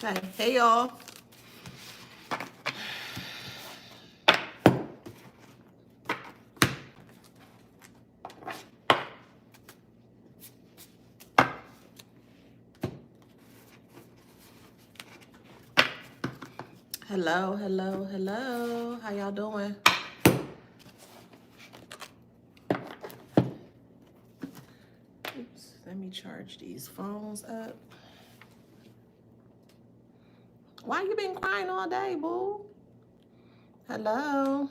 Okay, hey y'all. Hello, hello, hello. How y'all doing? Oops, let me charge these phones up. Why you been crying all day, boo? Hello.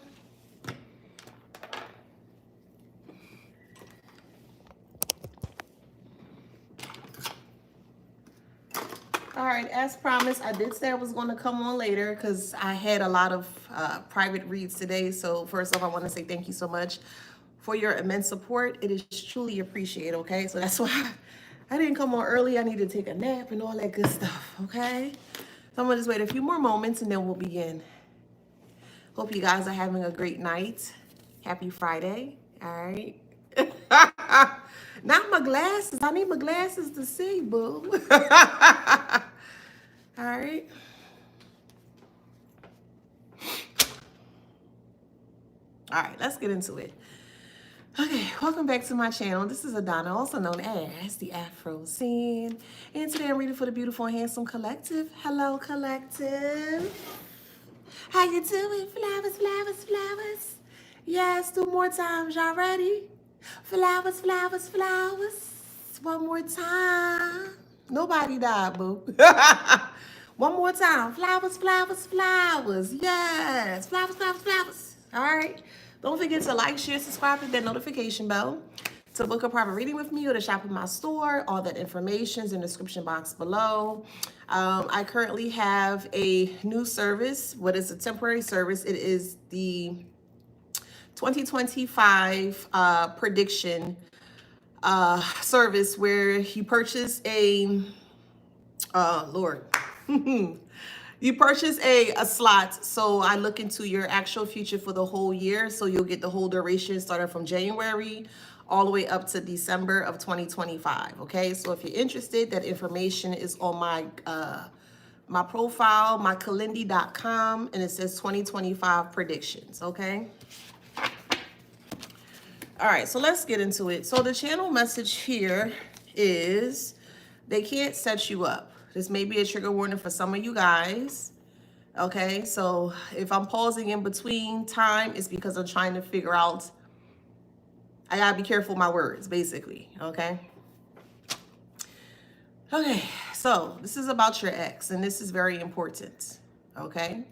All right, as promised, I did say I was going to come on later because I had a lot of private reads today. So first off, I want to say thank you so much for your immense support. It is truly appreciated, okay? So that's why I didn't come on early. I need to take a nap and all that good stuff, okay? So I'm going to just wait a few more moments and then we'll begin. Hope you guys are having a great night. Happy Friday, all right? Not my glasses. I need my glasses to see, boo. All right. All right, let's get into it. Okay, welcome back to my channel. This is Adana, also known as the Afro Scene. And today I'm reading for the beautiful and handsome collective. Hello, collective. How you doing? Flowers, flowers, flowers. Yes, 2 more times. Y'all ready? Flowers, flowers, flowers. 1 more time. Nobody died, boo. 1 more time. Flowers, flowers, flowers. Yes. Flowers, flowers, flowers. All right. Don't forget to like, share, subscribe, hit that notification bell. To book a private reading with me or to shop in my store, all that information is in the description box below. I currently have a new service. What is a temporary service? It is the 2025 prediction service where you purchase a, Lord, you purchase a slot. So I look into your actual future for the whole year. So you'll get the whole duration starting from January all the way up to December of 2025. Okay, so if you're interested, that information is on my my profile, mykalindi.com, and it says 2025 predictions. Okay. All right, so let's get into it. So the channel message here is they can't set you up. This may be a trigger warning for some of you guys. Okay, so if I'm pausing in between time, it's because I'm trying to figure out, I gotta be careful with my words, basically, okay? Okay, so this is about your ex, and this is very important, okay?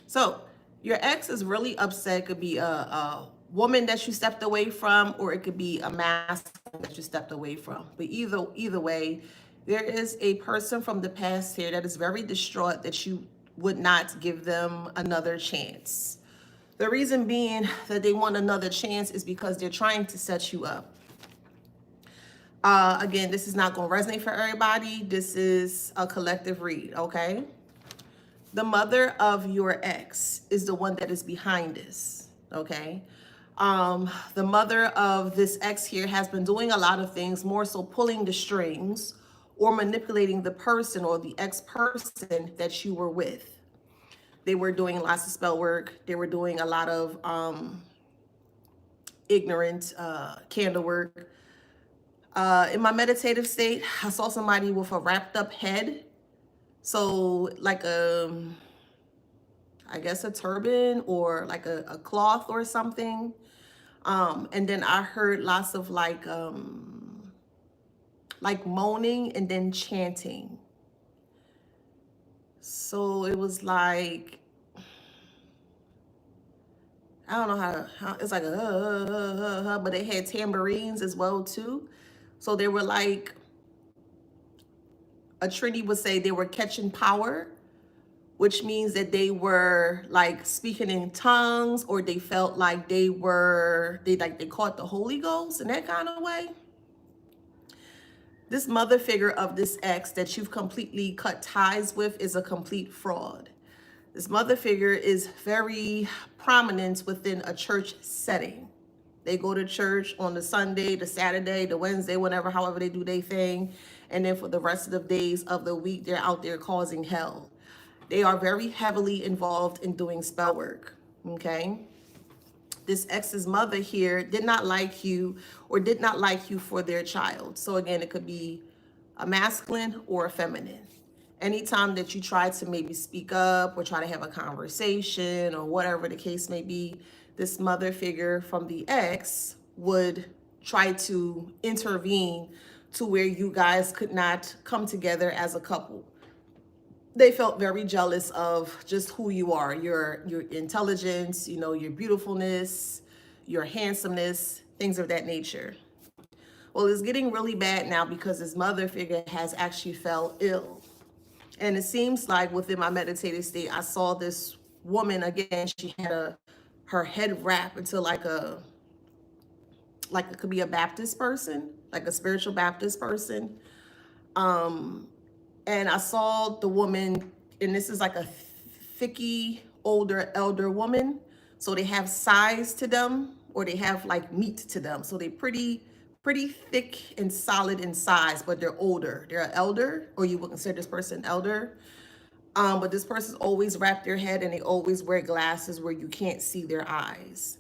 So your ex is really upset. It could be a woman that you stepped away from, or it could be a masculine that you stepped away from. But either way, there is a person from the past here that is very distraught that you would not give them another chance. The reason being that they want another chance is because they're trying to set you up. Again, this is not going to resonate for everybody. This is a collective read, okay? The mother of your ex is the one that is behind this, okay? The mother of this ex here has been doing a lot of things, more so pulling the strings or manipulating the person or the ex-person that you were with. They were doing lots of spell work. They were doing a lot of ignorant candle work. In my meditative state, I saw somebody with a wrapped up head. So like I guess a turban or like a cloth or something. And then I heard lots of like moaning and then chanting. So it was like, I don't know how it's like but they had tambourines as well too. So they were like, a Trini would say they were catching power, which means that they were like speaking in tongues, or they felt like they caught the Holy Ghost in that kind of way. This mother figure of this ex that you've completely cut ties with is a complete fraud. This mother figure is very prominent within a church setting, They go to church on the Sunday, the Saturday, the Wednesday, whenever, however they do their thing. And then for the rest of the days of the week, they're out there causing hell. They are very heavily involved in doing spell work, okay? This ex's mother here did not like you or did not like you for their child. So again, it could be a masculine or a feminine. Anytime that you try to maybe speak up or try to have a conversation or whatever the case may be, this mother figure from the ex would try to intervene to where you guys could not come together as a couple. They felt very jealous of just who you are, your intelligence, you know, your beautifulness, your handsomeness, things of that nature. Well, it's getting really bad now because his mother figure has actually fell ill. And it seems like within my meditative state, I saw this woman again. She had her head wrapped into like it could be a Baptist person, like a spiritual Baptist person. And I saw the woman, and this is like a thicky, older, elder woman. So they have size to them, or they have like meat to them. So they're pretty thick and solid in size, but they're older. They're an elder, or you would consider this person elder. But this person's always wrapped their head, and they always wear glasses where you can't see their eyes.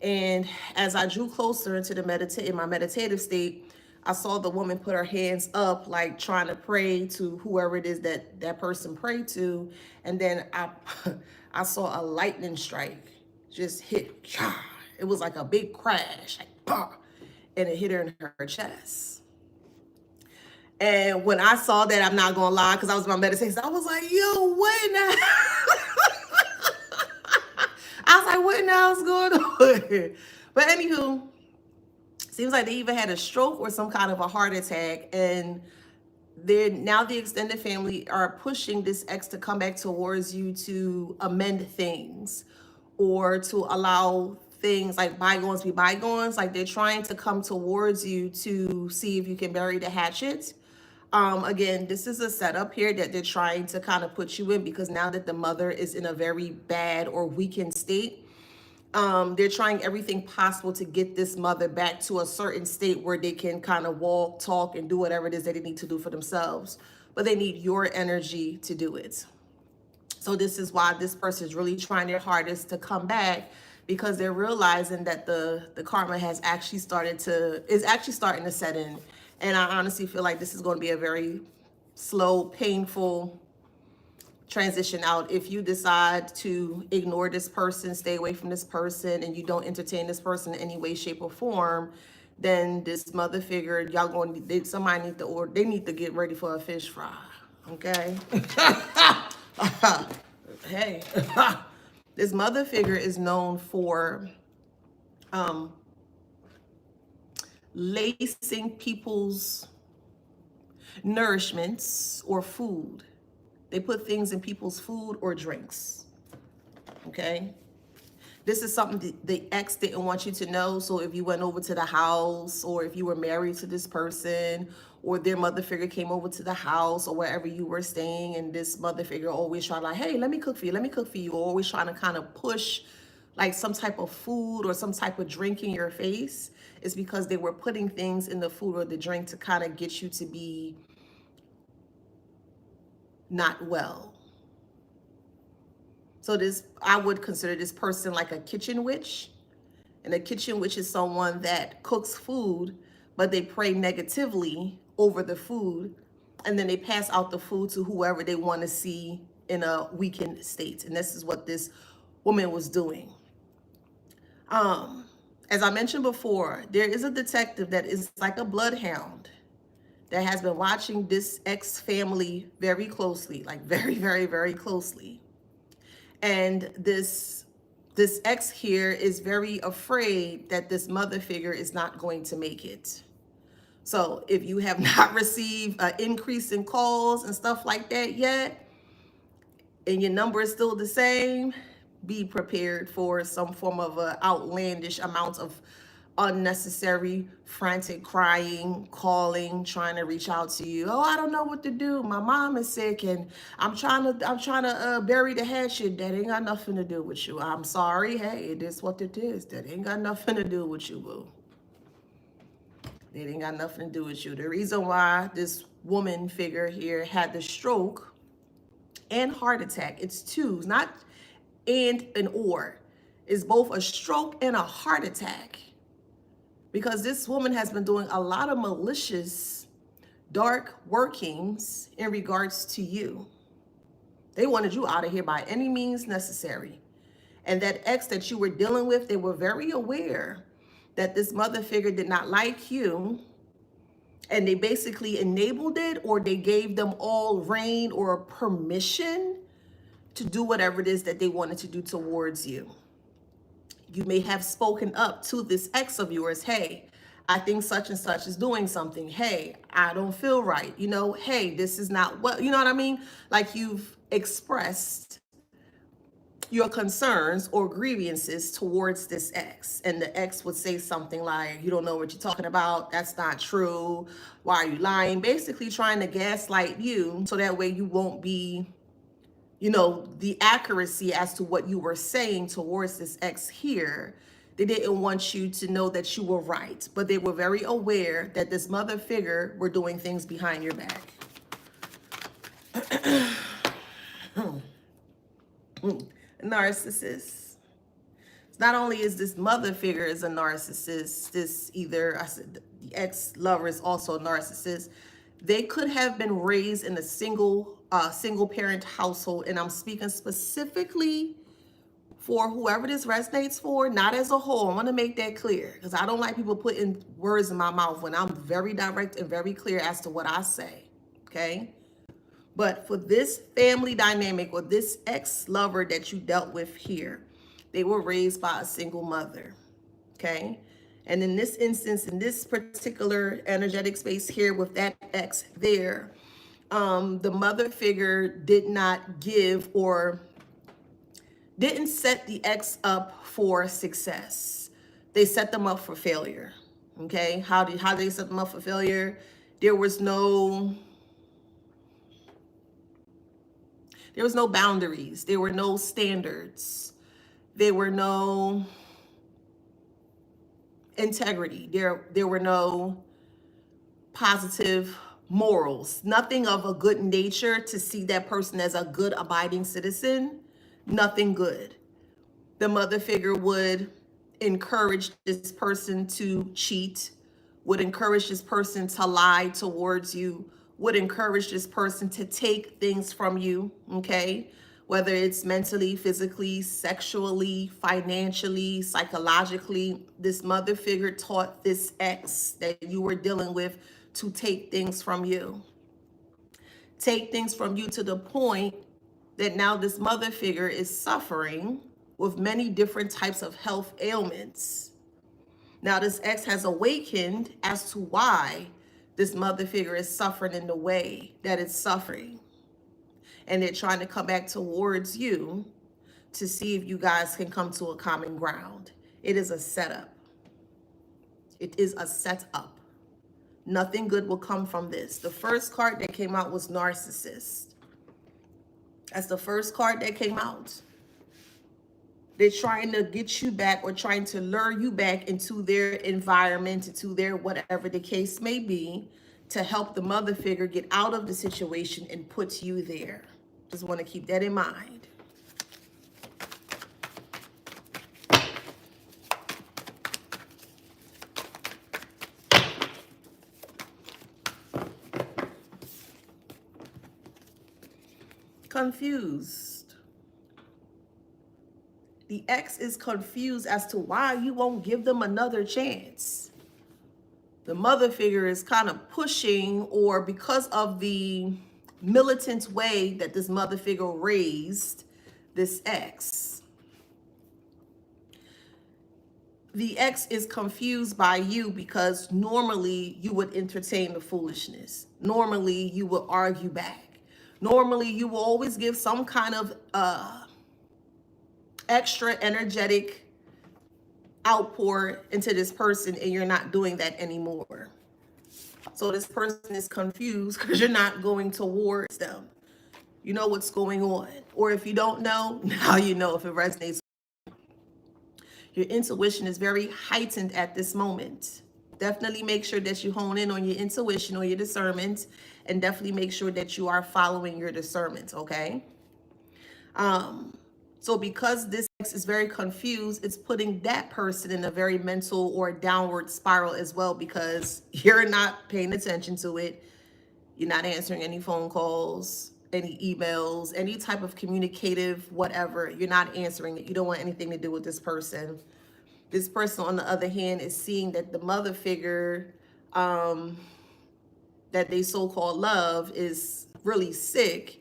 And as I drew closer into in my meditative state, I saw the woman put her hands up, like trying to pray to whoever it is that person prayed to. And then I saw a lightning strike just hit. It was like a big crash, like, and it hit her in her chest. And when I saw that, I'm not gonna lie, because I was in my meditation, I was like, yo, what in the I was like, what in the hell's going on? But anywho, seems like they either had a stroke or some kind of a heart attack. And now the extended family are pushing this ex to come back towards you to amend things or to allow things like bygones be bygones. Like they're trying to come towards you to see if you can bury the hatchet. Again, this is a setup here that they're trying to kind of put you in, because now that the mother is in a very bad or weakened state, they're trying everything possible to get this mother back to a certain state where they can kind of walk, talk, and do whatever it is that they need to do for themselves. But they need your energy to do it. So this is why this person is really trying their hardest to come back, because they're realizing that the karma has actually starting to set in. And I honestly feel like this is going to be a very slow, painful transition out. If you decide to ignore this person, stay away from this person, and you don't entertain this person in any way, shape, or form, then this mother figure, somebody need to order, they need to get ready for a fish fry. Okay? Hey. This mother figure is known for lacing people's nourishments or food. They put things in people's food or drinks, okay? This is something the ex didn't want you to know. So if you went over to the house, or if you were married to this person, or their mother figure came over to the house or wherever you were staying, and this mother figure always trying like, hey, let me cook for you, always trying to kind of push like some type of food or some type of drink in your face, is because they were putting things in the food or the drink to kind of get you to be not well. So I would consider this person like a kitchen witch. And a kitchen witch is someone that cooks food, but they pray negatively over the food, and then they pass out the food to whoever they want to see in a weakened state. And this is what this woman was doing. As I mentioned before, there is a detective that is like a bloodhound that has been watching this ex family very closely, like very, very, very closely. And this ex here is very afraid that this mother figure is not going to make it. So if you have not received an increase in calls and stuff like that yet, and your number is still the same, be prepared for some form of an outlandish amount of unnecessary, frantic crying, calling, trying to reach out to you. Oh, I don't know what to do. My mom is sick and I'm trying to bury the hatchet. That ain't got nothing to do with you. I'm sorry. Hey, it is what it is. That ain't got nothing to do with you, boo. It ain't got nothing to do with you. The reason why this woman figure here had the stroke and heart attack, it's two, not and an or. It's both a stroke and a heart attack. Because this woman has been doing a lot of malicious, dark workings in regards to you. They wanted you out of here by any means necessary. And that ex that you were dealing with, they were very aware that this mother figure did not like you. And they basically enabled it, or they gave them all reign or permission to do whatever it is that they wanted to do towards you. You may have spoken up to this ex of yours. Hey, I think such and such is doing something. Hey, I don't feel right. You know, hey, this is not what, you know what I mean? Like you've expressed your concerns or grievances towards this ex. And the ex would say something like, you don't know what you're talking about. That's not true. Why are you lying? Basically trying to gaslight you so that way you won't be, you know, the accuracy as to what you were saying towards this ex here. They didn't want you to know that you were right, but they were very aware that this mother figure were doing things behind your back. Narcissist. Not only is this mother figure is a narcissist, this either, I said the ex-lover is also a narcissist. They could have been raised in a single parent household, and I'm speaking specifically for whoever this resonates for, not as a whole. I want to make that clear because I don't like people putting words in my mouth when I'm very direct and very clear as to what I say, okay? But for this family dynamic or this ex-lover that you dealt with here, they were raised by a single mother, okay? And in this instance, in this particular energetic space here with that ex there, the mother figure did not give or didn't set the ex up for success. They set them up for failure, okay? How did they set them up for failure? There was no boundaries. There were no standards. There were no integrity. There were no positive morals. Nothing of a good nature to see that person as a good abiding citizen. Nothing good. The mother figure would encourage this person to cheat, would encourage this person to lie towards you, would encourage this person to take things from you, okay? Whether it's mentally, physically, sexually, financially, psychologically, this mother figure taught this ex that you were dealing with to take things from you. Take things from you to the point that now this mother figure is suffering with many different types of health ailments. Now this ex has awakened as to why this mother figure is suffering in the way that it's suffering. And they're trying to come back towards you to see if you guys can come to a common ground. It is a setup. It is a setup. Nothing good will come from this. The first card that came out was Narcissist. That's the first card that came out. They're trying to get you back or trying to lure you back into their environment, into their whatever the case may be, to help the mother figure get out of the situation and put you there. Just want to keep that in mind. Confused. The ex is confused as to why you won't give them another chance. The mother figure is kind of pushing, or because of the militant way that this mother figure raised this ex, the ex is confused by you because normally you would entertain the foolishness. Normally you would argue back. Normally you will always give some kind of extra energetic outpour into this person and you're not doing that anymore. So this person is confused because you're not going towards them. You know what's going on. Or if you don't know, now you know if it resonates. Your intuition is very heightened at this moment. Definitely make sure that you hone in on your intuition or your discernment, and definitely make sure that you are following your discernment, okay? So because this is very confused, it's putting that person in a very mental or downward spiral as well, because you're not paying attention to it. You're not answering any phone calls, any emails, any type of communicative, whatever. You're not answering it. You don't want anything to do with this person. This person, on the other hand, is seeing that the mother figure that they so-called love is really sick,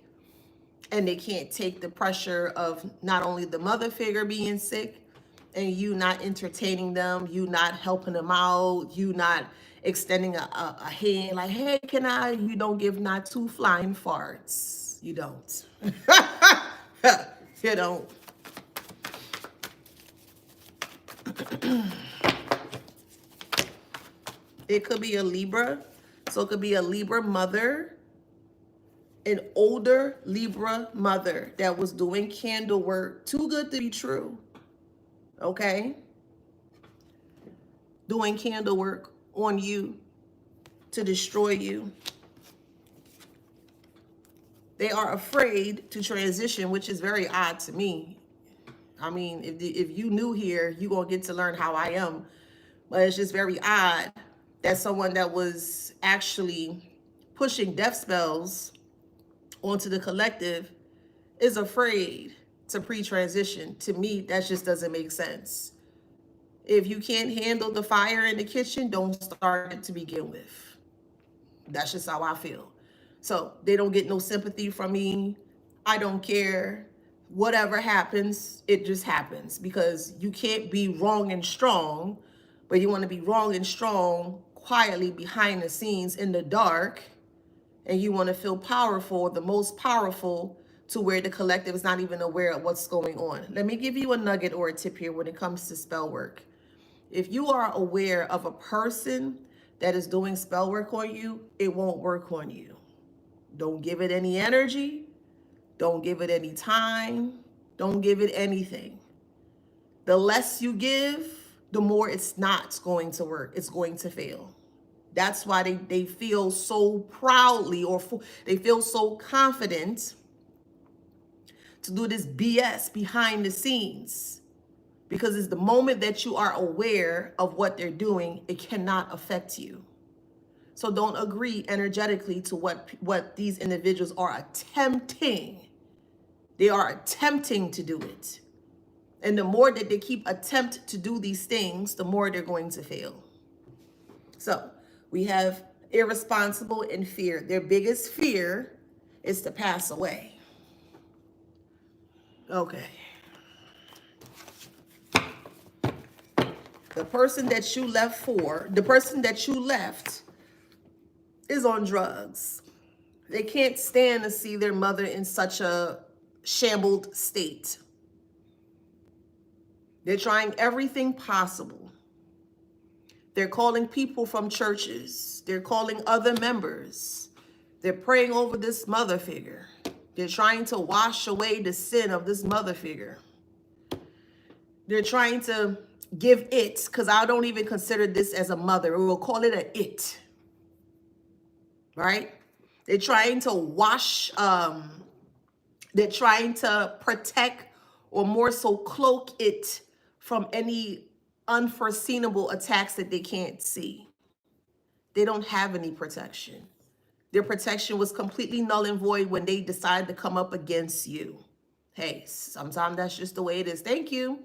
and they can't take the pressure of not only the mother figure being sick and you not entertaining them, you not helping them out, you not extending a hand like, hey, can I? You don't give not two flying farts. You don't. You don't. It could be a Libra. So it could be a Libra mother, an older Libra mother that was doing candle work, too good to be true, okay? Doing candle work on you to destroy you. They are afraid to transition, which is very odd to me. I mean, if you new here, you're going to get to learn how I am. But it's just very odd that someone that was actually pushing death spells onto the collective is afraid to pre-transition. To me, that just doesn't make sense. If you can't handle the fire in the kitchen, don't start it to begin with. That's just how I feel. So they don't get no sympathy from me. I don't care. Whatever happens, it just happens, because you can't be wrong and strong, but you want to be wrong and strong quietly behind the scenes in the dark. And you want to feel powerful, the most powerful, to where the collective is not even aware of what's going on. Let me give you a nugget or a tip here when it comes to spell work. If you are aware of a person that is doing spell work on you, it won't work on you. Don't give it any energy. Don't give it any time. Don't give it anything. The less you give, the more it's not going to work. It's going to fail. That's why they feel so proudly, or they feel so confident to do this BS behind the scenes. Because it's the moment that you are aware of what they're doing, it cannot affect you. So don't agree energetically to what these individuals are attempting. They are attempting to do it. And the more that they keep attempt to do these things, the more they're going to fail. So we have irresponsible and fear. Their biggest fear is to pass away. Okay. The person that you left is on drugs. They can't stand to see their mother in such a shambled state. They're trying everything possible. They're calling people from churches. They're calling other members. They're praying over this mother figure. They're trying to wash away the sin of this mother figure. They're trying to give it, because I don't even consider this as a mother. We'll call it an it. Right? They're trying to wash, they're trying to protect, or more so cloak it from any unforeseeable attacks that they can't see. They don't have any protection. Their protection was completely null and void when they decided to come up against you. Hey, sometimes that's just the way it is. Thank you.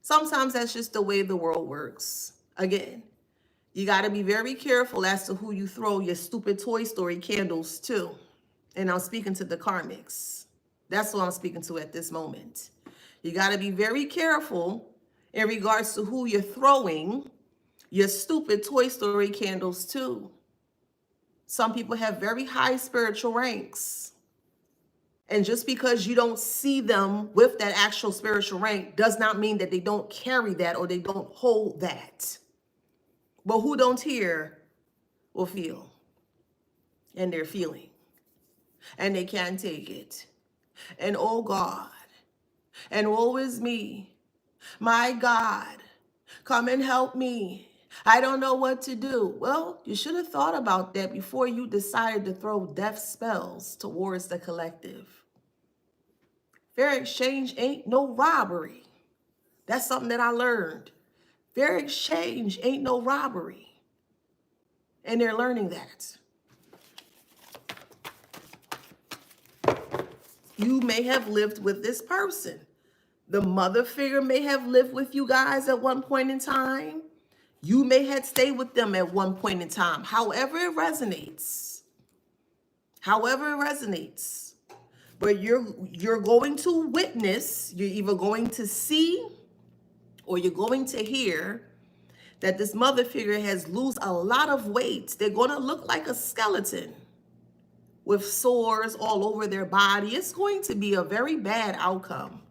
Sometimes that's just the way the world works. Again, you got to be very careful as to who you throw your stupid Toy Story candles to. And I'm speaking to the karmics. That's what I'm speaking to at this moment. You got to be very careful in regards to who you're throwing your stupid Toy Story candles to. Some people have very high spiritual ranks, And just because you don't see them with that actual spiritual rank does not mean that they don't carry that or they don't hold that. But who don't hear will feel. And they're feeling. And they can't take it. And oh God. And woe is me. My God. Come and help me. I don't know what to do. Well, you should have thought about that before you decided to throw death spells towards the collective. Fair exchange ain't no robbery. That's something that I learned. Fair exchange ain't no robbery. And they're learning that. You may have lived with this person. The mother figure may have lived with you guys at one point in time. You may have stayed with them at one point in time. However it resonates. However it resonates. But you're going to witness, you're either going to see or you're going to hear that this mother figure has lost a lot of weight. They're going to look like a skeleton with sores all over their body. It's going to be a very bad outcome.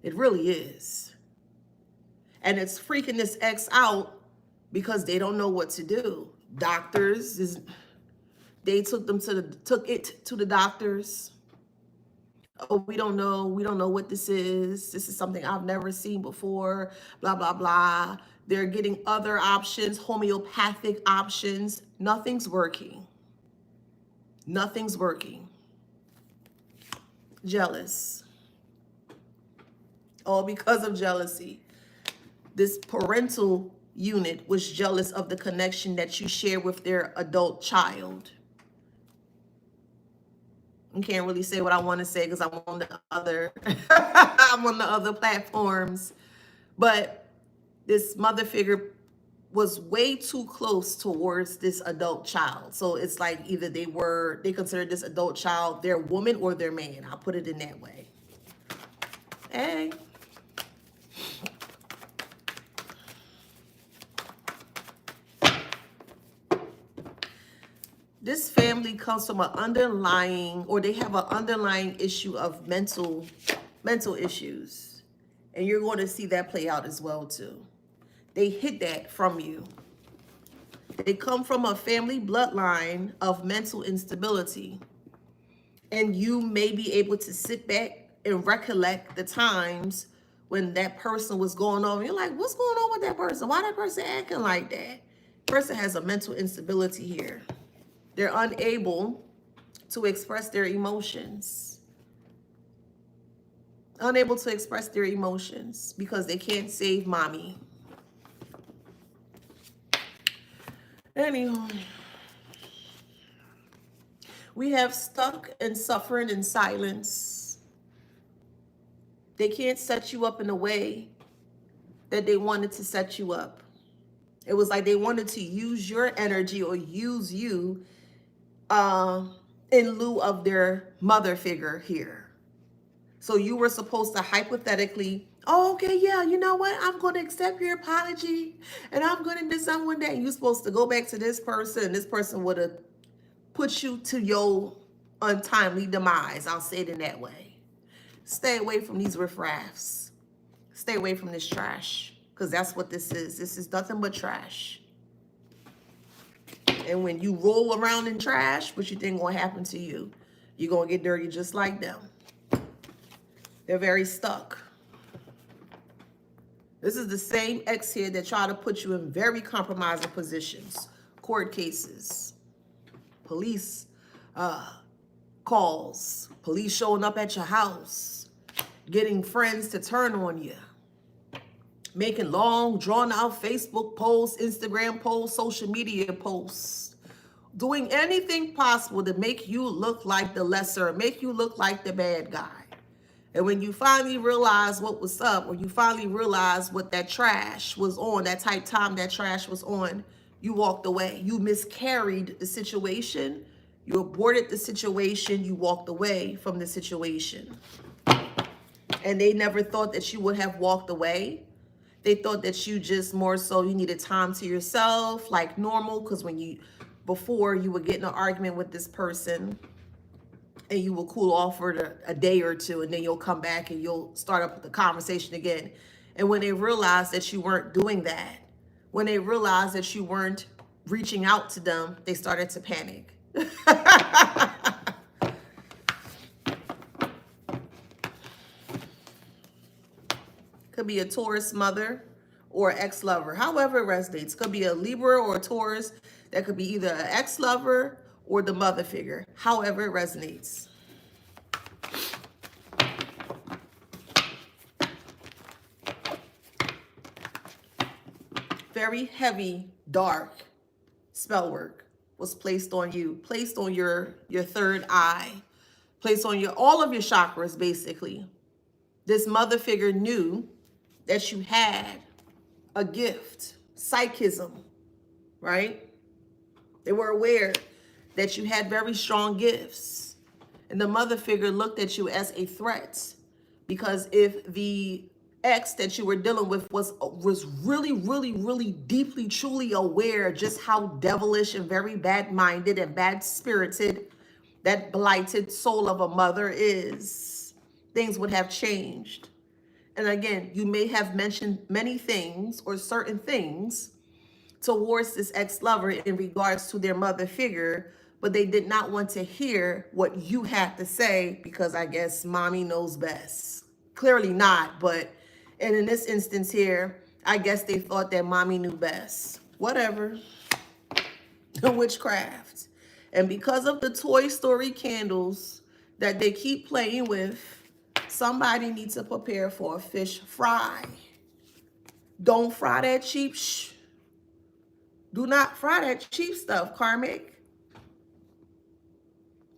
It really is. And it's freaking this ex out because they don't know what to do. Doctors, they took it to the doctors. Oh, we don't know what this is. This is something I've never seen before, blah, blah, blah. They're getting other options, homeopathic options. Nothing's working. Nothing's working. Jealous. All because of jealousy. This parental unit was jealous of the connection that you share with their adult child. I can't really say what I want to say because I'm on the other I'm on the other platforms. But this mother figure was way too close towards this adult child. So it's like either they considered this adult child their woman or their man. I'll put it in that way. Hey. This family comes from an underlying, or they have an underlying issue of mental issues. And you're going to see that play out as well too. They hid that from you. They come from a family bloodline of mental instability. And you may be able to sit back and recollect the times when that person was going on. You're like, what's going on with that person? Why that person acting like that? Person has a mental instability here. They're unable to express their emotions. Unable to express their emotions because they can't save mommy. Anywho, we have stuck and suffering in silence. They can't set you up in a way that they wanted to set you up. It was like they wanted to use your energy or use you in lieu of their mother figure here. So you were supposed to hypothetically, oh, okay, yeah, you know what? I'm going to accept your apology and I'm going to do something one day. You're supposed to go back to this person and this person would have put you to your untimely demise. I'll say it in that way. Stay away from these riffraffs. Stay away from this trash because that's what this is. This is nothing but trash. And when you roll around in trash, what you think going to happen to you? You're going to get dirty just like them. They're very stuck. This is the same ex here that try to put you in very compromising positions. Court cases, police calls, police showing up at your house, getting friends to turn on you, making long, drawn-out Facebook posts, Instagram posts, social media posts, doing anything possible to make you look like the lesser, make you look like the bad guy. And when you finally realize what was up, or you finally realize what that trash was on, that type time that trash was on, you walked away. You miscarried the situation. You aborted the situation. You walked away from the situation. And they never thought that you would have walked away. They thought that you just more so you needed time to yourself, like normal, because before you would get in an argument with this person and you will cool off for a day or two, and then you'll come back and you'll start up the conversation again. And when they realized that you weren't doing that, when they realized that you weren't reaching out to them, they started to panic. Could be a Taurus mother or ex-lover, however it resonates. Could be a Libra or a Taurus. That could be either an ex-lover or the mother figure, however it resonates. Very heavy, dark spell work was placed on you, placed on your third eye, placed on all of your chakras, basically. This mother figure knew that you had a gift, psychism, right? They were aware that you had very strong gifts. And the mother figure looked at you as a threat, because if the ex that you were dealing with was really, really, really deeply, truly aware just how devilish and very bad-minded and bad-spirited that blighted soul of a mother is, things would have changed. And again, you may have mentioned many things or certain things towards this ex-lover in regards to their mother figure, but they did not want to hear what you had to say because I guess mommy knows best. Clearly not, but and in this instance here, I guess they thought that mommy knew best. Whatever. Witchcraft. And because of the Toy Story candles that they keep playing with, somebody needs to prepare for a fish fry. Don't fry that cheap Do not fry that cheap stuff, karmic.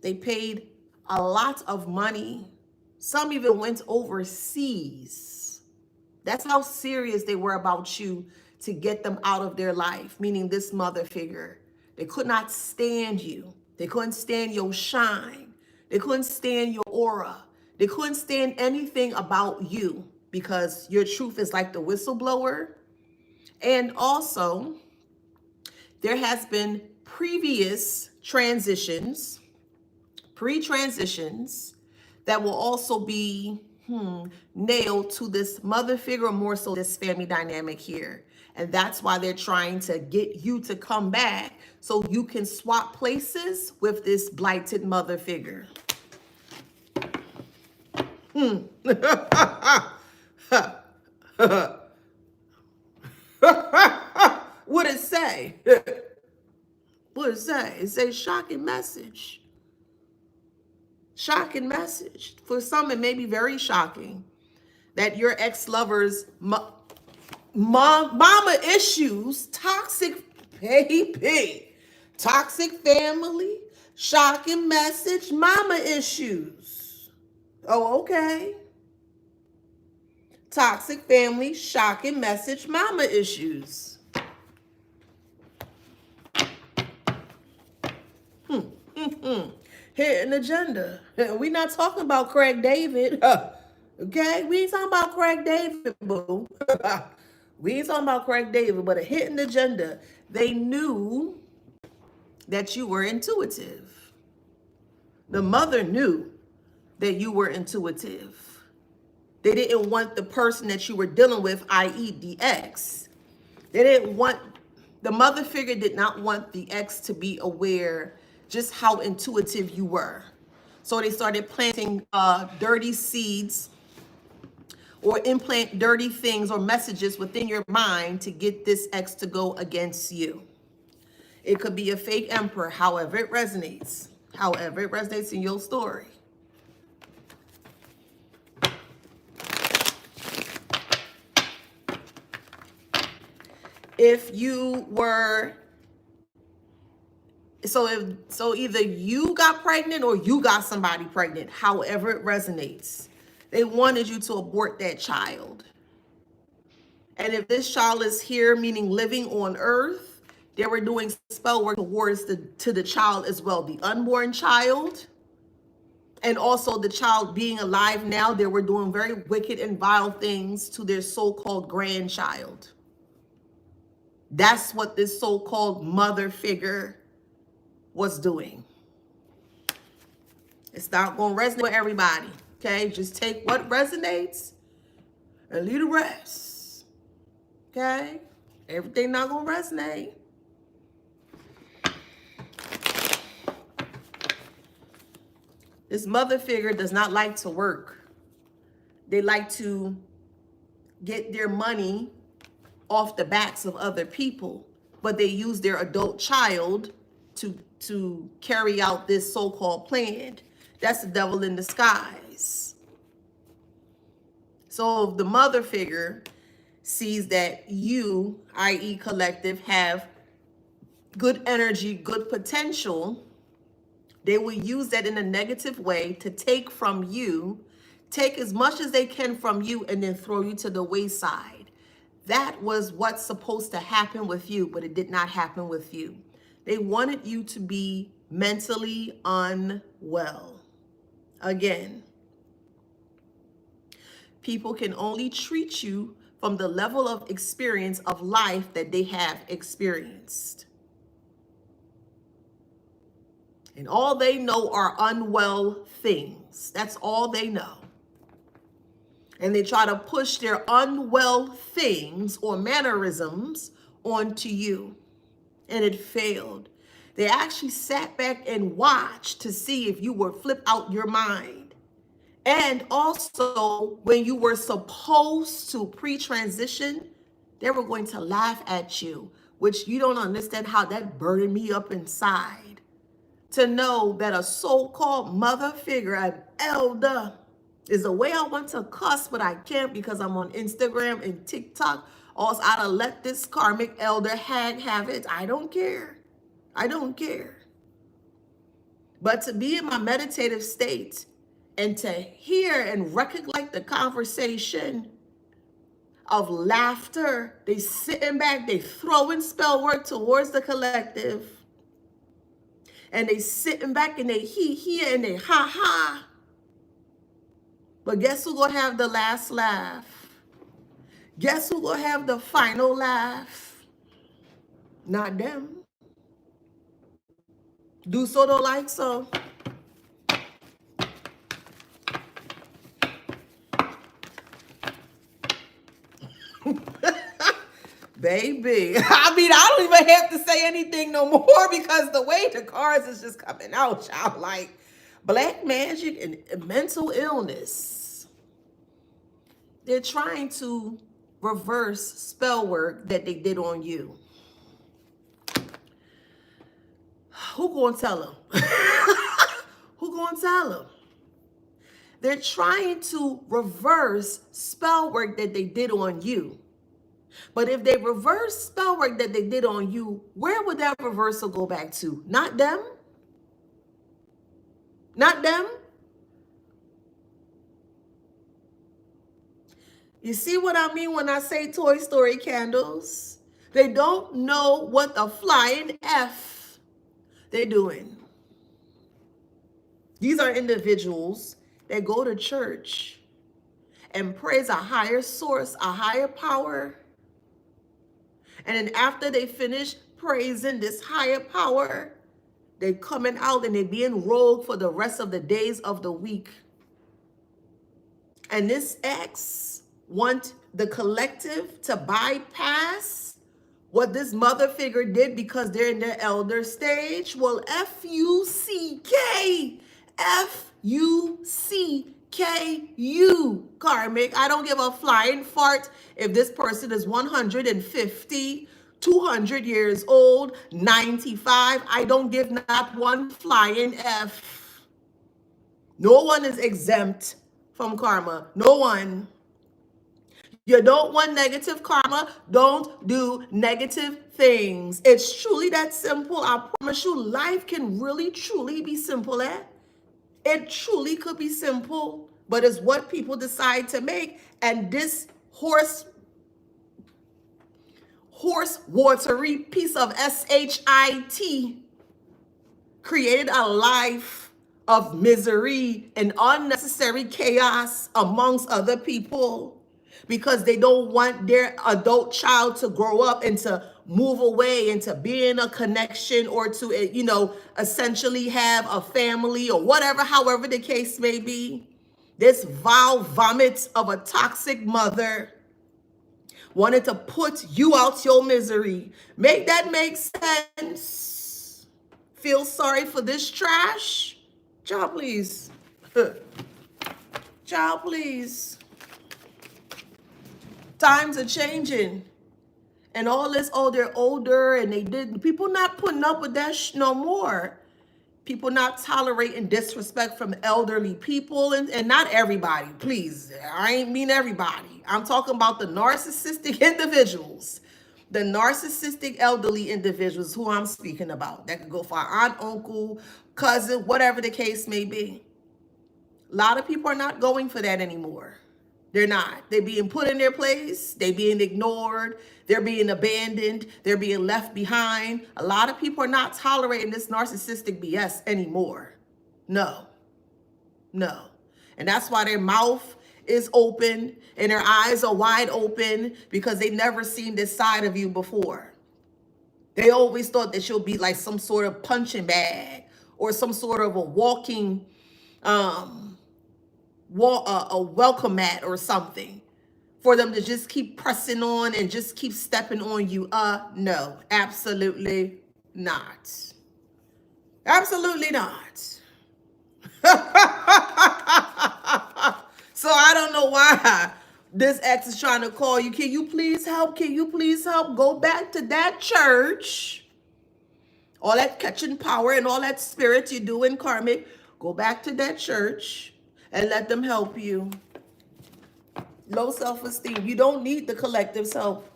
They paid a lot of money. Some even went overseas. That's how serious they were about you to get them out of their life, meaning this mother figure. They could not stand you. They couldn't stand your shine. They couldn't stand your aura. They couldn't stand anything about you because your truth is like the whistleblower. And also, there has been previous transitions, pre-transitions, that will also be nailed to this mother figure, or more so this family dynamic here. And that's why they're trying to get you to come back so you can swap places with this blighted mother figure. What it say? What it say? It says shocking message. Shocking message. For some, it may be very shocking that your ex-lover's mama issues, toxic baby, toxic family, shocking message, mama issues. Oh, okay. Toxic family, shocking message, mama issues. Hidden agenda. We're not talking about Craig David. Okay? We ain't talking about Craig David, boo. We ain't talking about Craig David, but a hidden agenda. They knew that you were intuitive. The mother knew that you were intuitive. They didn't want the person that you were dealing with, i.e. the ex. They didn't want, the mother figure did not want the ex to be aware just how intuitive you were. So they started planting dirty seeds or implant dirty things or messages within your mind to get this ex to go against you. It could be a fake emperor, however it resonates in your story. If you were, so either you got pregnant or you got somebody pregnant, however it resonates. They wanted you to abort that child. And if this child is here, meaning living on earth, they were doing spell work towards the child as well, the unborn child. And also the child being alive now, they were doing very wicked and vile things to their so-called grandchild. That's what this so-called mother figure was doing. It's not going to resonate with everybody. Okay? Just take what resonates and leave the rest. Okay? Everything not going to resonate. This mother figure does not like to work. They like to get their money off the backs of other people, but they use their adult child to carry out this so-called plan. That's the devil in disguise. So if the mother figure sees that you, i.e. collective, have good energy, good potential, they will use that in a negative way to take from you, take as much as they can from you, and then throw you to the wayside. That was what's supposed to happen with you, but it did not happen with you. They wanted you to be mentally unwell. Again, people can only treat you from the level of experience of life that they have experienced. And all they know are unwell things. That's all they know. And they try to push their unwell things or mannerisms onto you. And it failed. They actually sat back and watched to see if you would flip out your mind. And also, when you were supposed to pre-transition, they were going to laugh at you, which you don't understand how that burdened me up inside. To know that a so-called mother figure, an elder, is a way I want to cuss, but I can't because I'm on Instagram and TikTok. Or else I'd have let this karmic elder hag have it. I don't care. I don't care. But to be in my meditative state and to hear and recognize the conversation of laughter, they sitting back, they throwing spell work towards the collective. And they sitting back and they he and they ha ha. But guess who gonna have the last laugh? Guess who gonna have the final laugh? Not them. Do so, don't like so. Baby, I mean, I don't even have to say anything no more because the way the cards is just coming out, y'all, like black magic and mental illness. They're trying to reverse spell work that they did on you. Who gonna tell them? Who gonna tell them? They're trying to reverse spell work that they did on you. But if they reverse spell work that they did on you, where would that reversal go back to? Not them? Not them? You see what I mean when I say Toy Story candles? They don't know what the flying F they're doing. These are individuals that go to church and praise a higher source, a higher power. And then after they finish praising this higher power, they coming out and they being rolled for the rest of the days of the week. And this ex want the collective to bypass what this mother figure did because they're in their elder stage. Well, F-U-C-K, F-U-C-K-U, karmic. I don't give a flying fart if this person is 150, 200 years old, 95. I don't give not one flying F. No one is exempt from karma. No one. You don't want negative karma, don't do negative things. It's truly that simple. I promise you, life can really, truly be simple, eh? It truly could be simple, but it's what people decide to make. And this horse watery piece of SHIT created a life of misery and unnecessary chaos amongst other people. because they don't want their adult child to grow up and to move away and to be in a connection or to, essentially have a family or whatever, however the case may be. This vile vomit of a toxic mother wanted to put you out your misery. Make that make sense? Feel sorry for this trash? Child, please. Child, please. Times are changing. And all this, oh, they're older and people not putting up with that no more. People not tolerating disrespect from elderly people, and not everybody, please. I ain't mean everybody. I'm talking about the narcissistic individuals, the narcissistic elderly individuals who I'm speaking about. That could go for aunt, uncle, cousin, whatever the case may be. A lot of people are not going for that anymore. They're not. They're being put in their place. They're being ignored. They're being abandoned. They're being left behind. A lot of people are not tolerating this narcissistic BS anymore. No. No. And that's why their mouth is open and their eyes are wide open, because they never seen this side of you before. They always thought that you'll be like some sort of punching bag or some sort of a walking a welcome mat or something for them to just keep pressing on and just keep stepping on you. No, absolutely not. Absolutely not. So I don't know why this ex is trying to call you. Can you please help? Can you please help? Go back to that church. All that catching power and all that spirit you do in karmic. Go back to that church and let them help you. Low self-esteem. You don't need the collective's help.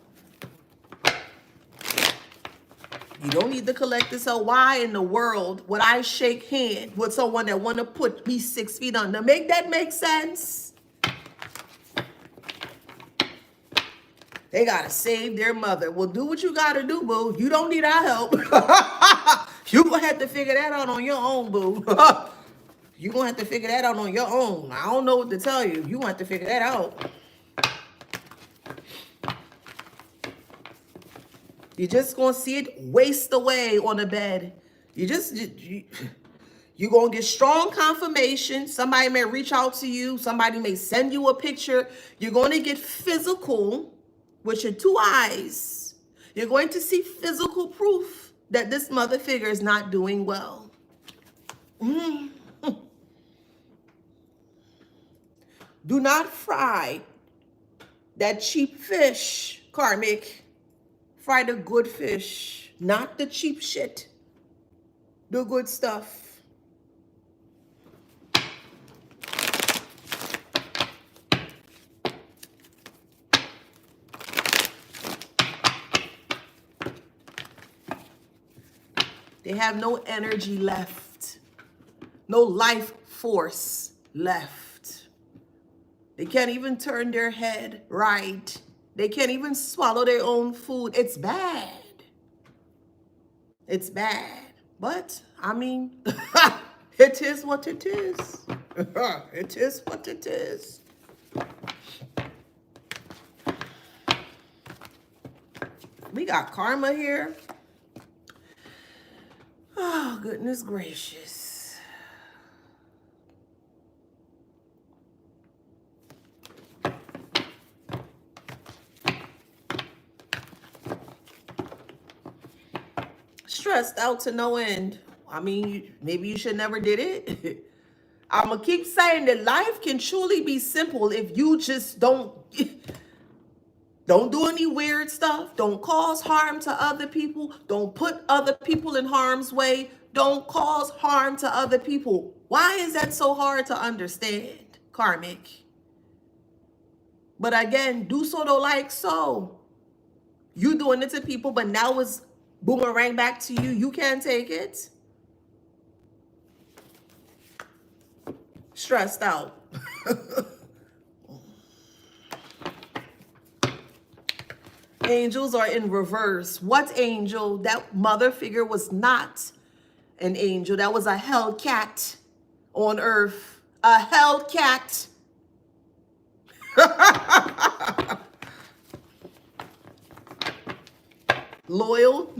You don't need the collective's help. Why in the world would I shake hands with someone that want to put me 6 feet under? Make that make sense? They got to save their mother. Well, do what you got to do, boo. You don't need our help. You're going to have to figure that out on your own, boo. You're going to have to figure that out on your own. I don't know what to tell you. You're going to have to figure that out. You're just going to see it waste away on the bed. You're going to get strong confirmation. Somebody may reach out to you. Somebody may send you a picture. You're going to get physical with your 2 eyes. You're going to see physical proof that this mother figure is not doing well. Do not fry that cheap fish, karmic. Fry the good fish, not the cheap shit. The good stuff. They have no energy left. No life force left. They can't even turn their head right. They can't even swallow their own food. It's bad. It's bad. But, I mean, it is what it is. It is what it is. We got karma here. Oh, goodness gracious. Stressed out to no end. I mean, maybe you should never did it. I'm going to keep saying that life can truly be simple if you just don't do any weird stuff. Don't cause harm to other people. Don't put other people in harm's way. Don't cause harm to other people. Why is that so hard to understand, karmic? But again, do so though like so. You doing it to people, but now it's boomerang back to you. You can't take it. Stressed out. Angels are in reverse. What angel? That mother figure was not an angel. That was a hellcat on earth. A hellcat. Loyal?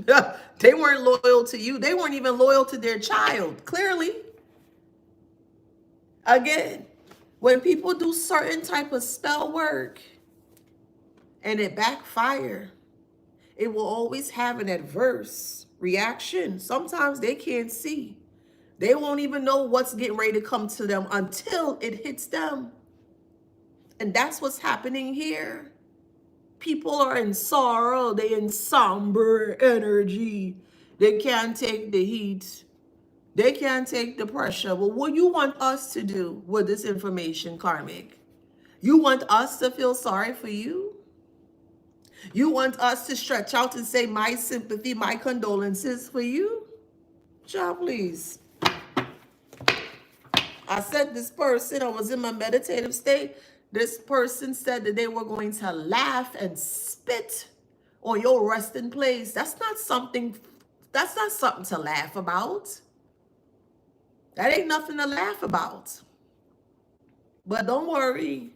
They weren't loyal to you. They weren't even loyal to their child, clearly. Again, when people do certain type of spell work and it backfire, it will always have an adverse reaction. Sometimes they can't see. They won't even know what's getting ready to come to them until it hits them. And that's what's happening here. People are in sorrow. They're in somber energy. They can't take the heat. They can't take the pressure. Well, what you want us to do with this information, karmic? You want us to feel sorry for you? You want us to stretch out and say my sympathy, my condolences for you? Child, please. I said this person, I was in my meditative state. This person said that they were going to laugh and spit on your resting place. That's not something to laugh about. That ain't nothing to laugh about. But don't worry.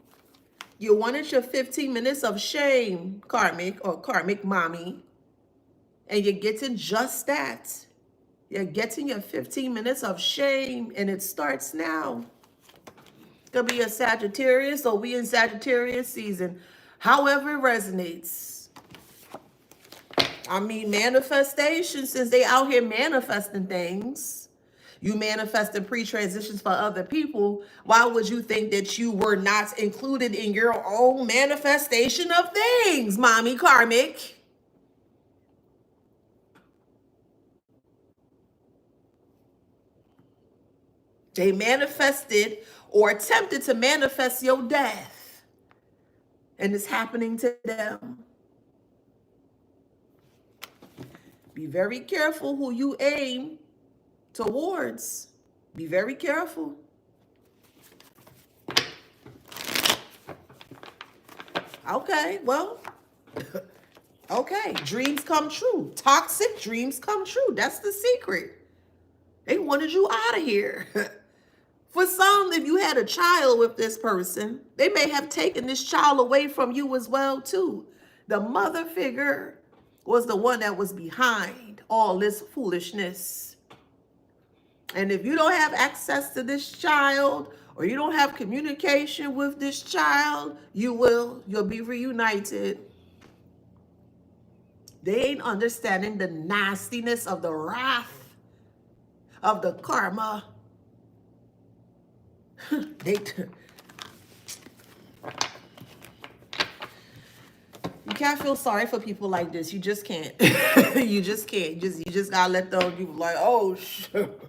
You wanted your 15 minutes of shame, karmic or karmic mommy. And you're getting just that. You're getting your 15 minutes of shame, and it starts now. Could be a Sagittarius, or we in Sagittarius season. However it resonates. I mean, manifestation, since they out here manifesting things. You manifesting pre-transitions for other people. Why would you think that you were not included in your own manifestation of things, mommy karmic? They manifested or attempted to manifest your death. And it's happening to them. Be very careful who you aim towards. Be very careful. Okay, well, okay, dreams come true. Toxic dreams come true. That's the secret. They wanted you out of here. For some, if you had a child with this person, they may have taken this child away from you as well, too. The mother figure was the one that was behind all this foolishness. And if you don't have access to this child, or you don't have communication with this child, you'll be reunited. They ain't understanding the nastiness of the wrath of the karma. You can't feel sorry for people like this. You just can't. You just can't. You just gotta let those people like, oh shit.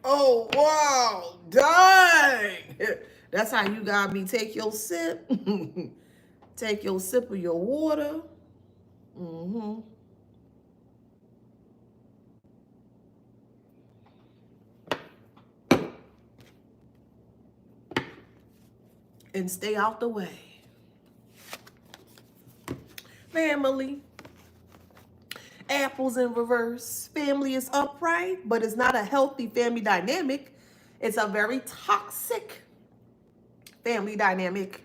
Oh wow, dang. That's how you got me. Take your sip. Take your sip of your water. And stay out the way. Family. Apples in reverse. Family is upright, but it's not a healthy family dynamic. It's a very toxic family dynamic.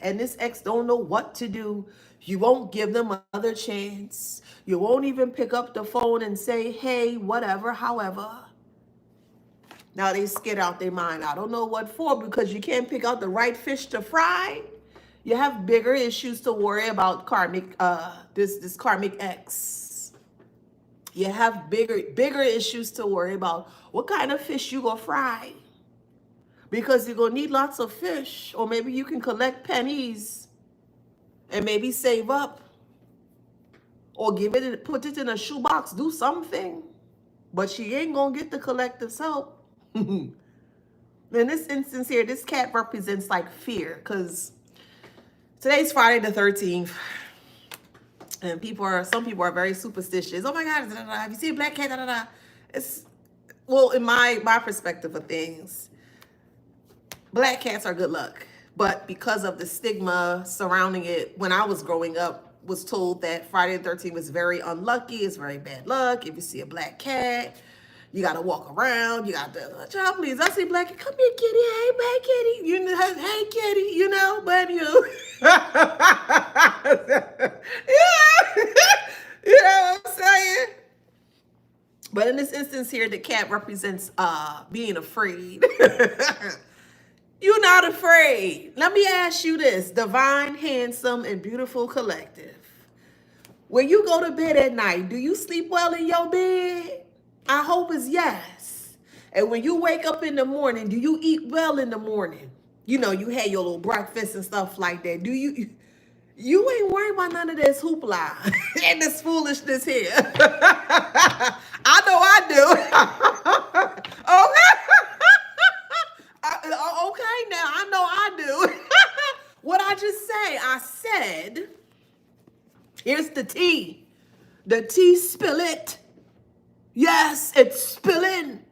And this ex don't know what to do. You won't give them another chance. You won't even pick up the phone and say, hey, whatever, however. Now they scared out their mind. I don't know what for, because you can't pick out the right fish to fry. You have bigger issues to worry about, karmic, this karmic ex. You have bigger issues to worry about. What kind of fish you gonna fry? Because you're gonna need lots of fish, or maybe you can collect pennies and maybe save up, or put it in a shoebox, do something. But she ain't gonna get the collective's help. In this instance here, this cat represents like fear, because today's Friday the 13th, and some people are very superstitious. Oh my God, have you seen a black cat? It's, well, in my perspective of things, black cats are good luck. But because of the stigma surrounding it, when I was growing up, was told that Friday the 13th was very unlucky. It's very bad luck. If you see a black cat, You got to walk around. You got to, child, please. I say, Blackie, come here, kitty. Hey, back, kitty. You know, hey, kitty. You know, but you. Yeah. You know what I'm saying? But in this instance here, the cat represents being afraid. You're not afraid. Let me ask you this, divine, handsome, and beautiful collective. When you go to bed at night, do you sleep well in your bed? I hope it's yes. And when you wake up in the morning, do you eat well in the morning? You know, you had your little breakfast and stuff like that. Do you? You ain't worried about none of this hoopla and this foolishness here. I know I do. Okay. Okay, now I know I do. What I just say? I said, here's the tea. The tea, spill it. Yes, it's spilling.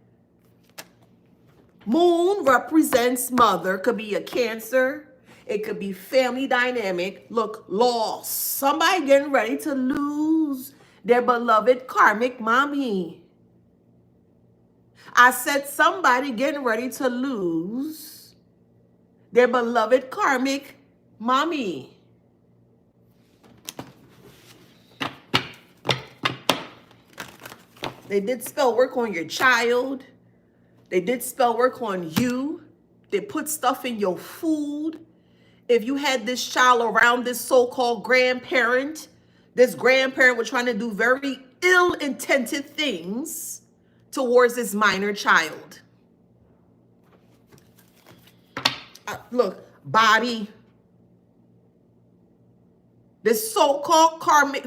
Moon represents mother. Could be a Cancer. It could be family dynamic. Look, loss. Somebody getting ready to lose their beloved karmic mommy. I said somebody getting ready to lose their beloved karmic mommy. They did spell work on your child. They did spell work on you. They put stuff in your food. If you had this child around this so-called grandparent, this grandparent was trying to do very ill-intended things towards this minor child. Look, body. This so-called karmic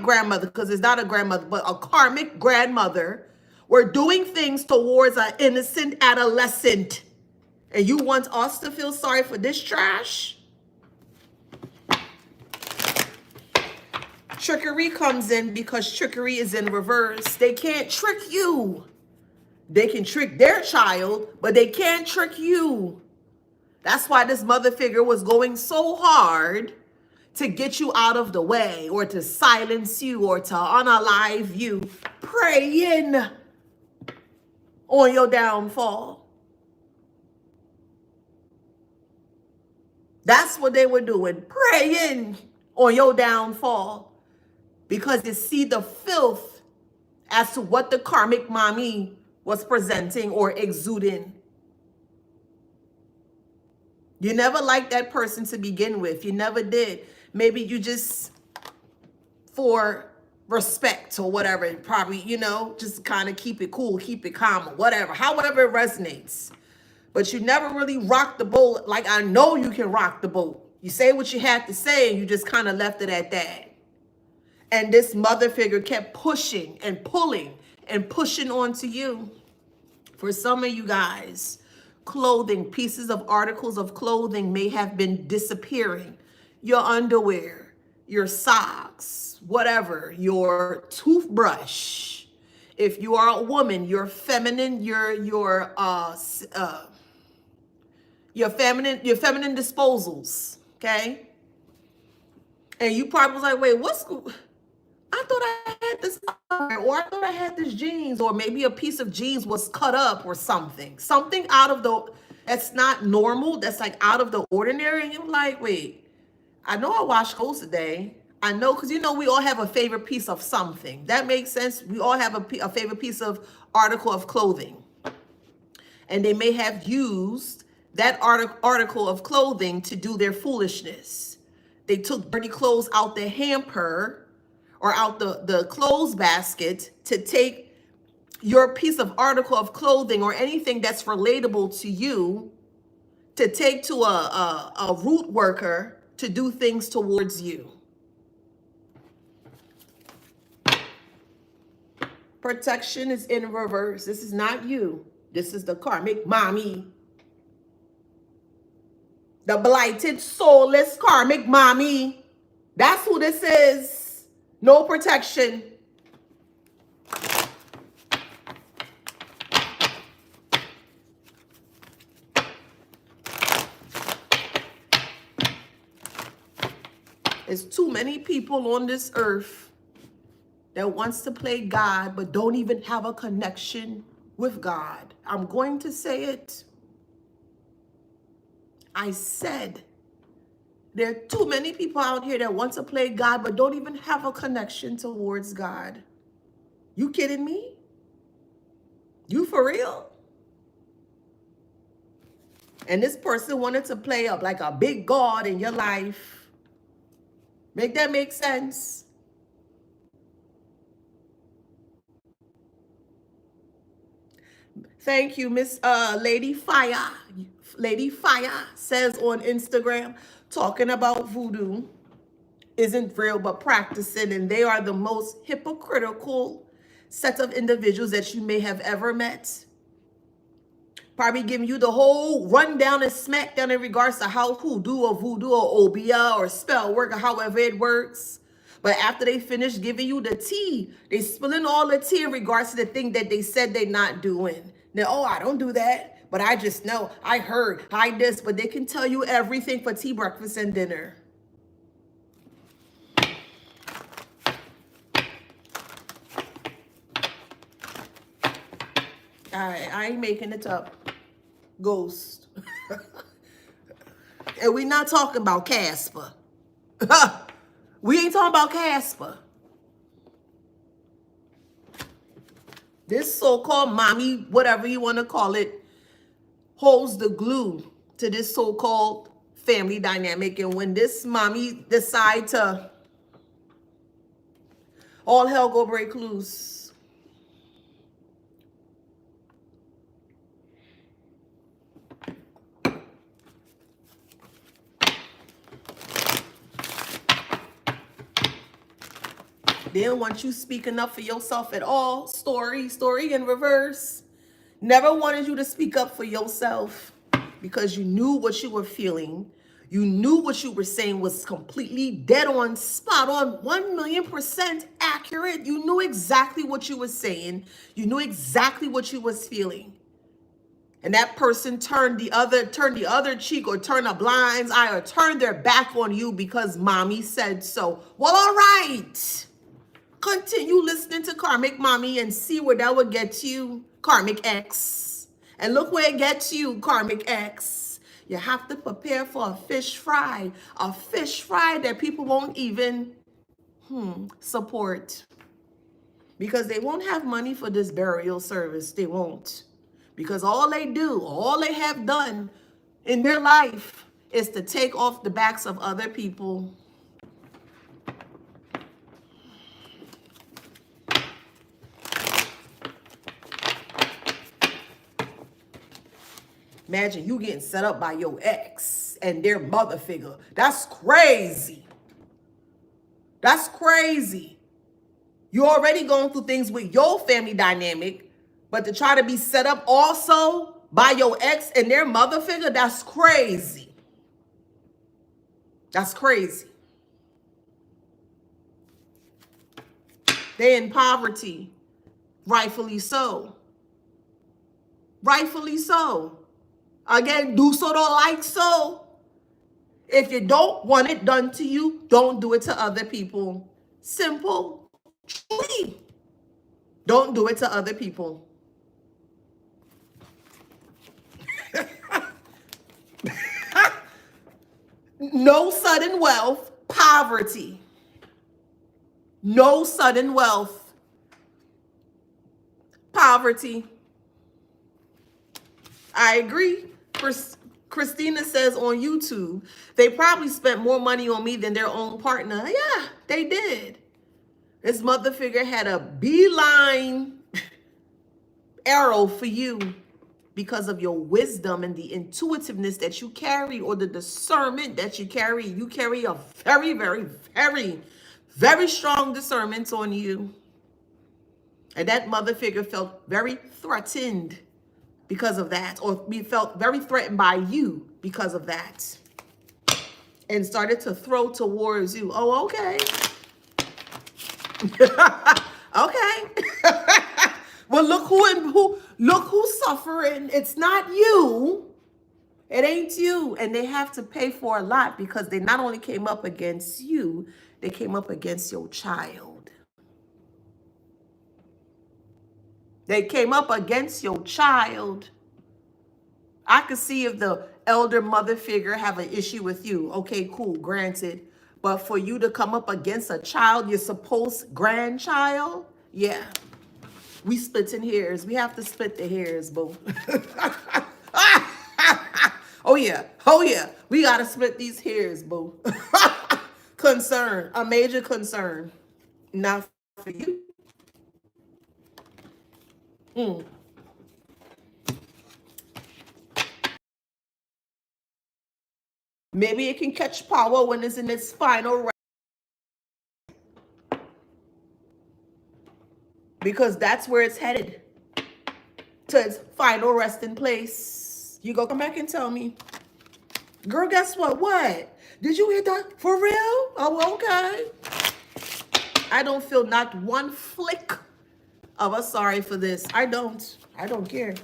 grandmother, because it's not a grandmother, but a karmic grandmother, were doing things towards an innocent adolescent. And you want us to feel sorry for this trash? Trickery comes in because trickery is in reverse. They can't trick you. They can trick their child, but they can't trick you. That's why this mother figure was going so hard to get you out of the way, or to silence you, or to unalive you, praying on your downfall. That's what they were doing, praying on your downfall, because they see the filth as to what the karmic mommy was presenting or exuding. You never liked that person to begin with. You never did. Maybe you just, for respect or whatever, probably, you know, just kind of keep it cool, keep it calm, or whatever, however it resonates. But you never really rocked the boat like I know you can rock the boat. You say what you had to say, and you just kind of left it at that. And this mother figure kept pushing and pulling and pushing onto you. For some of you guys, clothing, pieces of articles of clothing may have been disappearing. Your underwear, your socks, whatever, your toothbrush. If you are a woman, your feminine, your feminine disposals, okay? And you probably was like, wait, I thought I had this, or I thought I had this jeans, or maybe a piece of jeans was cut up or something. Something that's not normal, that's like out of the ordinary. And you're like, wait, I know I washed clothes today. I know, because you know we all have a favorite piece of something. That makes sense. We all have a favorite piece of article of clothing. And they may have used that article of clothing to do their foolishness. They took dirty clothes out the hamper or out the clothes basket to take your piece of article of clothing or anything that's relatable to you, to take to a root worker to do things towards you. Protection is in reverse. This is not you. This is the karmic mommy. The blighted, soulless karmic mommy. That's who this is. No protection. There's too many people on this earth that wants to play God but don't even have a connection with God. I'm going to say it. I said there are too many people out here that want to play God but don't even have a connection towards God. You kidding me? You for real? And this person wanted to play up like a big God in your life. Make that make sense? Thank you, Miss Lady Fire. Lady Fire says on Instagram, talking about voodoo isn't real but practicing, and they are the most hypocritical set of individuals that you may have ever met. Probably giving you the whole rundown and smackdown in regards to how hoodoo or voodoo or obia or spell work or however it works. But after they finish giving you the tea, they spilling all the tea in regards to the thing that they said they're not doing. Now, oh, I don't do that, but I just know, I heard, I this, but they can tell you everything for tea, breakfast, and dinner. All right, I ain't making it up. Ghost. And we're not talking about Casper. We ain't talking about Casper. This so-called mommy, whatever you want to call it, holds the glue to this so-called family dynamic. And when this mommy decide to, all hell go break loose. They don't want you speaking up for yourself at all. Story in reverse. Never wanted you to speak up for yourself because you knew what you were feeling. You knew what you were saying was completely dead on, spot on, 1,000,000% accurate. You knew exactly what you were saying. You knew exactly what you was feeling. And that person turned the other cheek or turned a blind eye or turned their back on you because mommy said so. Well, all right. Continue listening to Karmic Mommy and see where that would get you, Karmic X. And look where it gets you, Karmic X. You have to prepare for a fish fry that people won't even support. Because they won't have money for this burial service. They won't. Because all they have done in their life is to take off the backs of other people. Imagine you getting set up by your ex and their mother figure. That's crazy. That's crazy. You're already going through things with your family dynamic, but to try to be set up also by your ex and their mother figure, that's crazy. That's crazy. They're in poverty. Rightfully so. Rightfully so. Again, do so, don't like so. If you don't want it done to you, don't do it to other people. Simple. Truly. Don't do it to other people. No sudden wealth, poverty. No sudden wealth, poverty. I agree. Christina says on YouTube, they probably spent more money on me than their own partner. Yeah, they did. This mother figure had a beeline arrow for you because of your wisdom and the intuitiveness that you carry, or the discernment that you carry. You carry a very, very, very, very strong discernment on you. And that mother figure felt very threatened because of that, or we felt very threatened by you because of that, and started to throw towards you. Oh, okay. Okay. Well, look who's suffering. It's not you. It ain't you. And they have to pay for a lot because they not only came up against you, they came up against your child. They came up against your child. I could see if the elder mother figure have an issue with you. Okay, cool, granted. But for you to come up against a child, your supposed grandchild, yeah. We splitting hairs. We have to split the hairs, boo. Oh yeah. Oh yeah. We gotta split these hairs, boo. Concern. A major concern. Not for you. Maybe it can catch power when it's in its final, because that's where it's headed, to its final resting place. You go come back and tell me, girl, guess what? What? Did you hear that? For real? Oh, okay. I don't feel not one flick of a sorry for this. I don't care.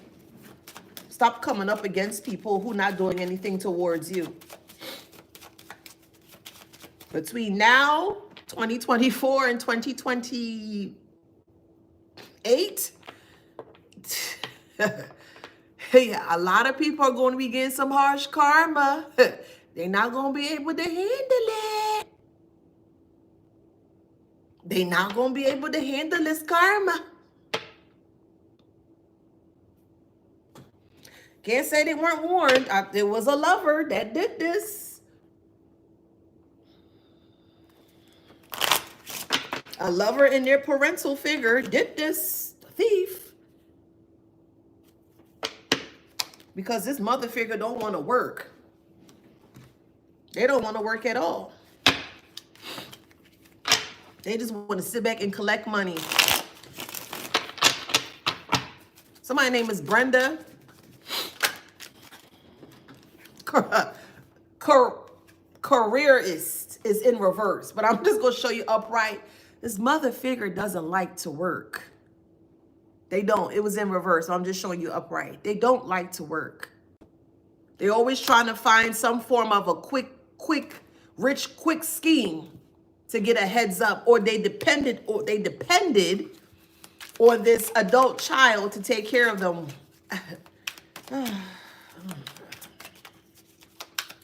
Stop coming up against people who not doing anything towards you. Between now, 2024 and 2028, yeah, a lot of people are going to be getting some harsh karma. They're not going to be able to handle it. They're not going to be able to handle this karma. Can't say they weren't warned. There was a lover that did this. A lover in their parental figure did this. The thief. Because this mother figure don't want to work. They don't want to work at all. They just want to sit back and collect money. Somebody's name is Brenda. Careerist is in reverse, but I'm just going to show you upright. This mother figure doesn't like to work. They don't. It was in reverse. So I'm just showing you upright. They don't like to work. They're always trying to find some form of a quick scheme to get a heads up, or they depended on this adult child to take care of them.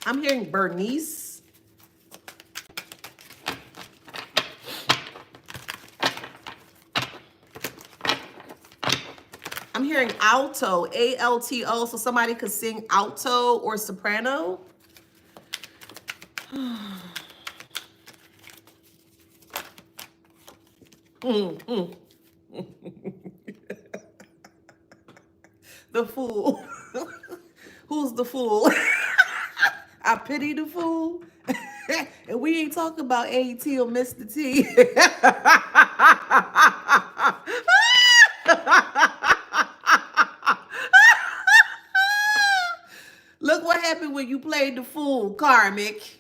I'm hearing Bernice. I'm hearing alto, A-L-T-O, so somebody could sing alto or soprano. The fool. Who's the fool? I pity the fool. And we ain't talking about A.T. or Mr. T. Look what happened when you played the fool, Karmic.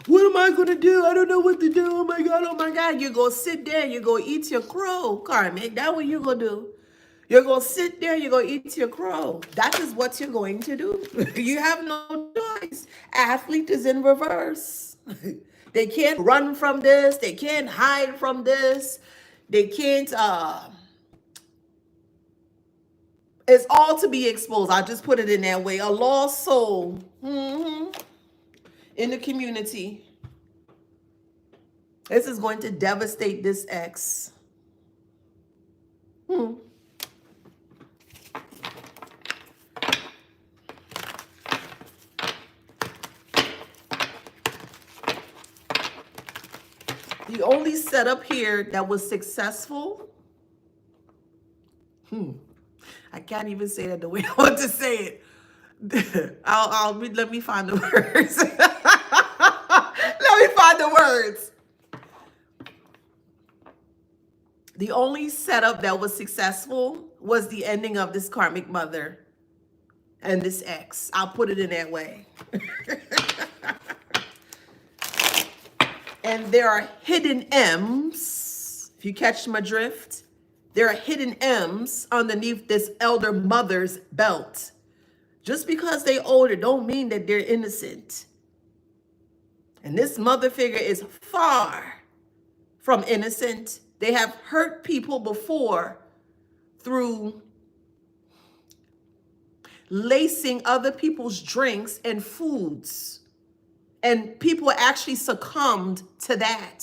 What am I going to do? I don't know what to do. Oh my God, oh my God. You're going to sit there, you're going to eat your crow, Karmic. That's what you're going to do. You're going to sit there, you're going to eat your crow. That is what you're going to do. You have no choice. Athlete is in reverse. They can't run from this. They can't hide from this. They can't, it's all to be exposed. I'll just put it in that way. A lost soul in the community. This is going to devastate this ex. The only setup here that was successful. I can't even say that the way I want to say it. Let me find the words. Let me find the words. The only setup that was successful was the ending of this karmic mother and this ex. I'll put it in that way. And there are hidden M's. If you catch my drift, there are hidden M's underneath this elder mother's belt. Just because they older don't mean that they're innocent. And this mother figure is far from innocent. They have hurt people before through lacing other people's drinks and foods. And people actually succumbed to that.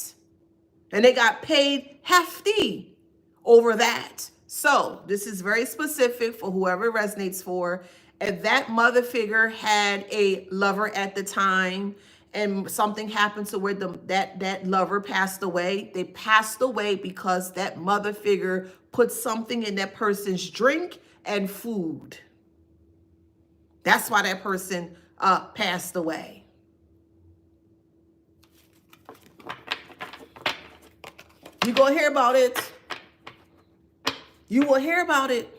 And they got paid hefty over that. So this is very specific for whoever it resonates for. If that mother figure had a lover at the time and something happened to where that lover passed away, they passed away because that mother figure put something in that person's drink and food. That's why that person passed away. You gonna hear about it. You will hear about it.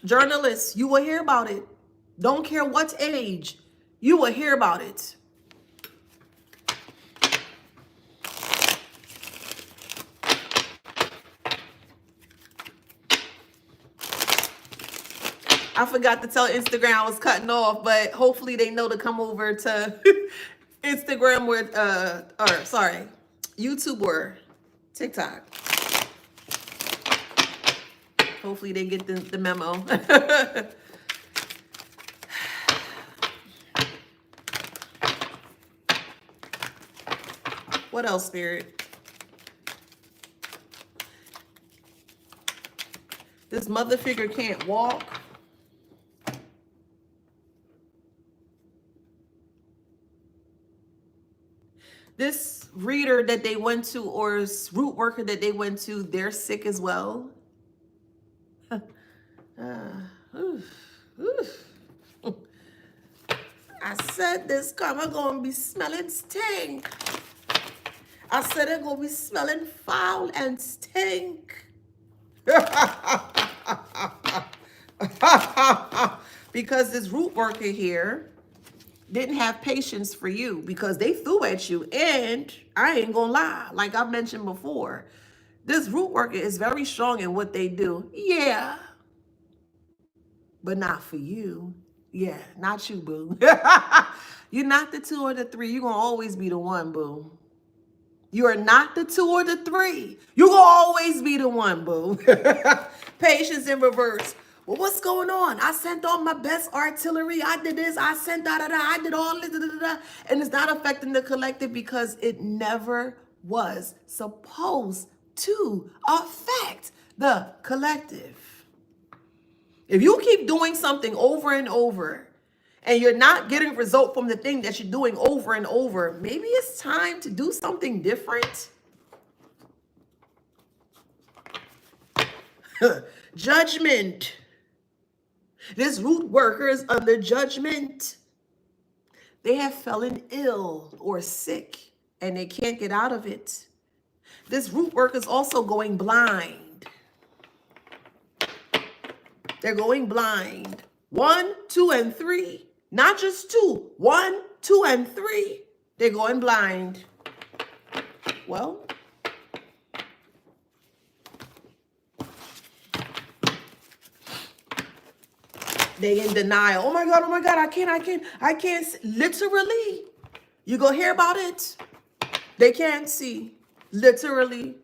Journalists, you will hear about it. Don't care what age, you will hear about it. I forgot to tell Instagram I was cutting off, but hopefully they know to come over to Instagram YouTube or TikTok. Hopefully they get the memo. What else, Spirit? This mother figure can't walk. This reader that they went to or root worker that they went to, they're sick as well. I said this karma gonna be smelling stink. I said it gonna be smelling foul and stink. Because this root worker here didn't have patience for you because they threw at you. And I ain't gonna lie, like I've mentioned before, this root worker is very strong in what they do. Yeah. But not for you. Yeah, not you, boo. You're not the 2 or the 3. You're going to always be the 1, boo. You are not the 2 or the 3. You're going to always be the 1, boo. Patience in reverse. Well, what's going on? I sent all my best artillery. I did this. I sent da-da-da. I did all this. Da-da-da. And it's not affecting the collective because it never was supposed to affect the collective. If you keep doing something over and over and you're not getting a result from the thing that you're doing over and over, maybe it's time to do something different. Judgment. This root worker is under judgment. They have fallen ill or sick and they can't get out of it. This root worker is also going blind. They're going blind. 1, 2, and 3. Not just 2. 1, 2, and 3. They're going blind. Well, they in denial. Oh my God, I can't. Literally. You go hear about it. They can't see. Literally.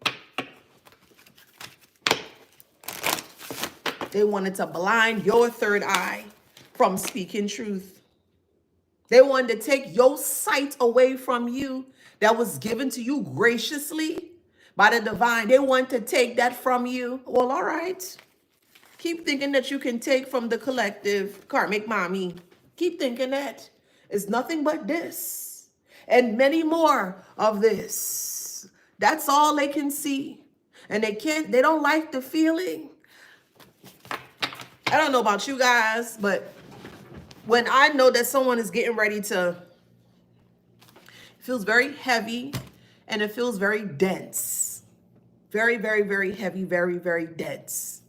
They wanted to blind your third eye from speaking truth. They wanted to take your sight away from you that was given to you graciously by the divine. They want to take that from you. Well, all right. Keep thinking that you can take from the collective, karmic mommy. Keep thinking that. It's nothing but this and many more of this. That's all they can see. And they don't like the feeling. I don't know about you guys, but when I know that someone is getting ready to, it feels very heavy and it feels very dense. Very, very, very heavy, very, very dense.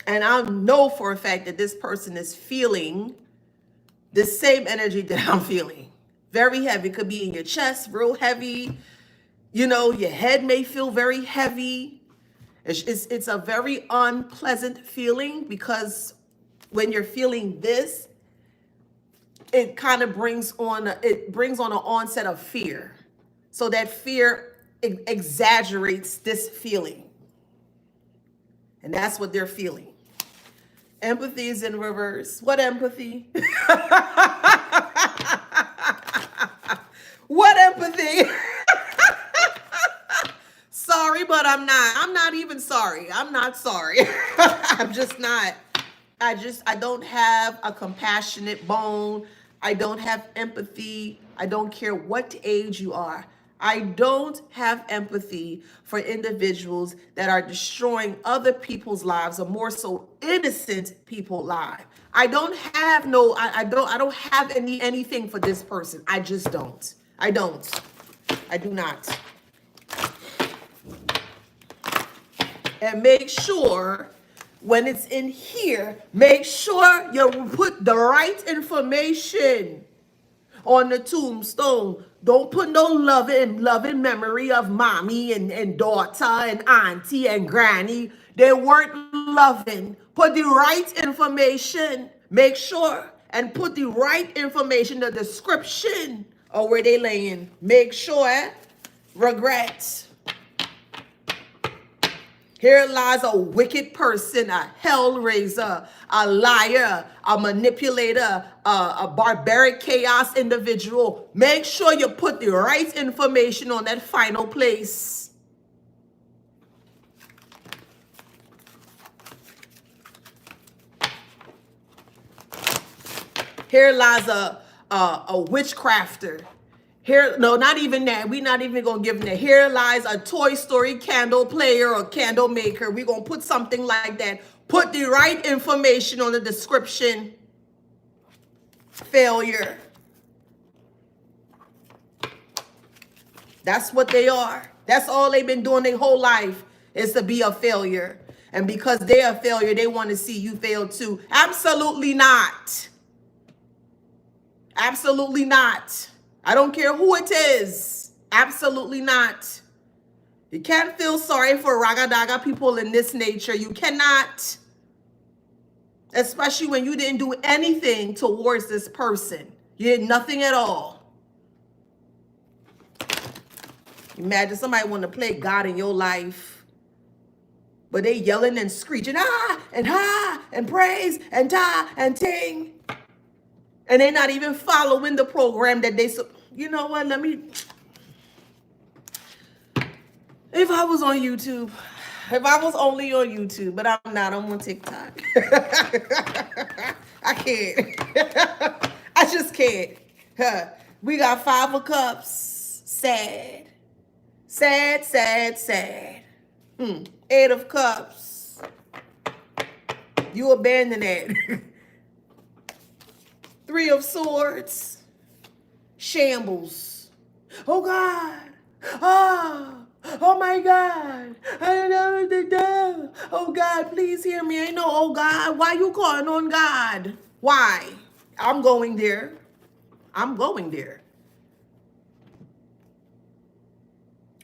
And I know for a fact that this person is feeling the same energy that I'm feeling. Very heavy. It could be in your chest, real heavy. You know, your head may feel very heavy. It's a very unpleasant feeling, because when you're feeling this, it kind of brings on an onset of fear. So that fear exaggerates this feeling. And that's what they're feeling. Empathy is in reverse. What empathy? What empathy? Sorry, but I'm not. I'm not even sorry. I'm not sorry. I'm just not. I don't have a compassionate bone. I don't have empathy. I don't care what age you are. I don't have empathy for individuals that are destroying other people's lives, or more so innocent people's lives. I don't have I don't have anything for this person. I just don't. I don't. I do not. And make sure when it's in here, make sure you put the right information on the tombstone. Don't put no loving memory of mommy and daughter and auntie and granny. They weren't loving. Put the right information. Make sure and put the right information, the description of where they laying. Make sure. Regret. Here lies a wicked person, a hellraiser, a liar, a manipulator, a barbaric chaos individual. Make sure you put the right information on that final place. Here lies a witchcrafter. Here, no, not even that. We're not even going to give them that. Here lies a Toy Story candle player or candle maker. We're going to put something like that. Put the right information on the description. Failure. That's what they are. That's all they've been doing their whole life, is to be a failure. And because they're a failure, they want to see you fail too. Absolutely not. Absolutely not. I don't care who it is. Absolutely not. You can't feel sorry for ragadaga people in this nature. You cannot. Especially when you didn't do anything towards this person. You did nothing at all. Imagine somebody want to play God in your life, but they yelling and screeching, ah, and ha, and praise, and ta, and ting. And they're not even following the program that they... You know what? If I was on YouTube, if I was only on YouTube, but I'm not, I'm on TikTok. I can't. I just can't. We got 5 of Cups. Sad. Sad, sad, sad. 8 of Cups. You abandon that. 3 of Swords. Shambles. Oh God. Oh my God. I don't know what to do. Oh God, please hear me. I know, oh God. Why you calling on God? Why? I'm going there. I'm going there.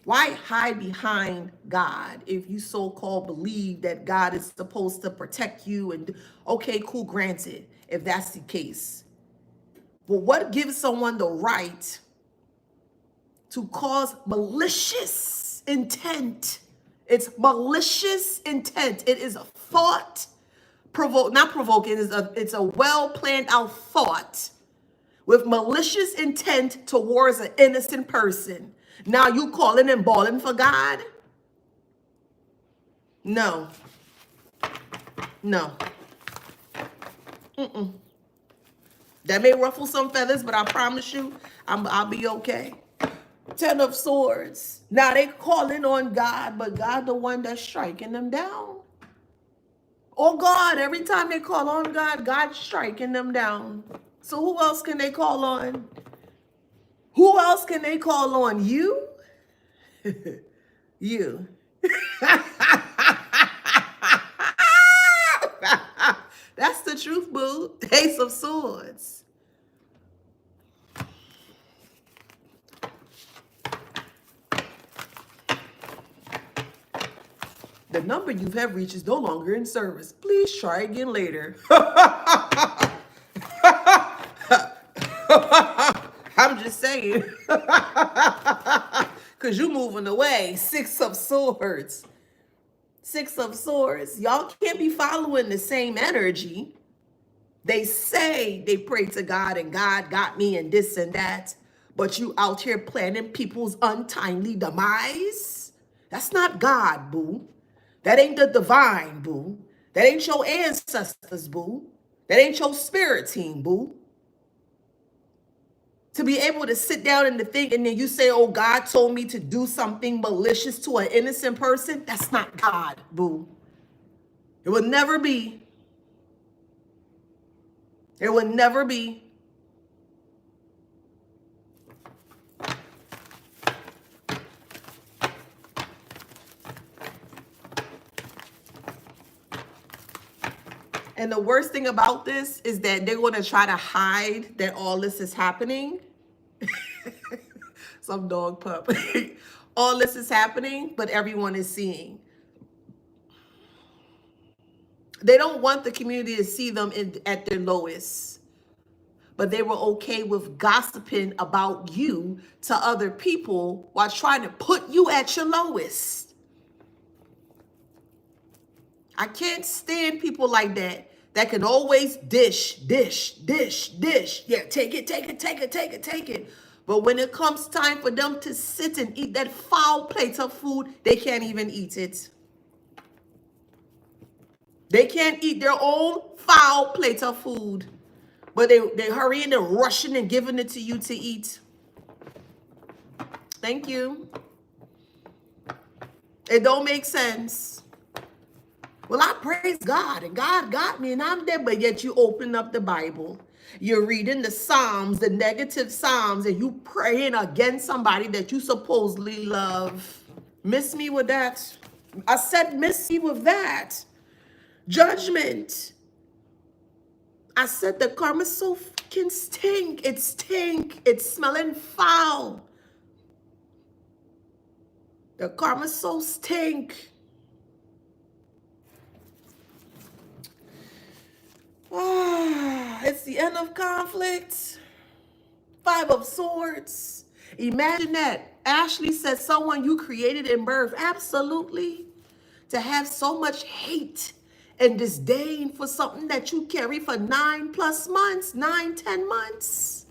Why hide behind God if you so-called believe that God is supposed to protect you? And okay, cool, granted, if that's the case. But what gives someone the right to cause malicious intent? It's malicious intent. It is a thought, not provoking. It's a well-planned out thought with malicious intent towards an innocent person. Now you calling and bawling for God? No. No. That may ruffle some feathers, but I promise you, I'll be okay. 10 of Swords. Now they calling on God, but God the one that's striking them down. Oh God, every time they call on God, God's striking them down. So who else can they call on? Who else can they call on? You? You. That's the truth, boo. Ace of Swords. The number you have reached is no longer in service. Please try again later. I'm just saying. Because you moving away. Six of Swords. Six of Swords. Y'all can't be following the same energy. They say they pray to God and God got me and this and that. But you out here planning people's untimely demise? That's not God, boo. That ain't the divine, boo. That ain't your ancestors, boo. That ain't your spirit team, boo. To be able to sit down and to think and then you say, oh, God told me to do something malicious to an innocent person. That's not God, boo. It will never be. It will never be. And the worst thing about this is that they're going to try to hide that all this is happening. Some dog pup. All this is happening, but everyone is seeing. They don't want the community to see them at their lowest. But they were okay with gossiping about you to other people while trying to put you at your lowest. I can't stand people like that can always dish. Yeah, take it. But when it comes time for them to sit and eat that foul plate of food, they can't even eat it. They can't eat their own foul plate of food. But they hurrying and rushing and giving it to you to eat. Thank you. It don't make sense. Well, I praise God and God got me and I'm there, but yet you open up the Bible. You're reading the Psalms, the negative Psalms, and you praying against somebody that you supposedly love. Miss me with that. I said miss me with that. Judgment. I said the karma so fucking stink. It stink. It's smelling foul. The karma so stink. It's the end of conflict. Five of Swords. Imagine that. Ashley said someone you created in birth. Absolutely. To have so much hate and disdain for something that you carry for 9+ months, 9-10 months.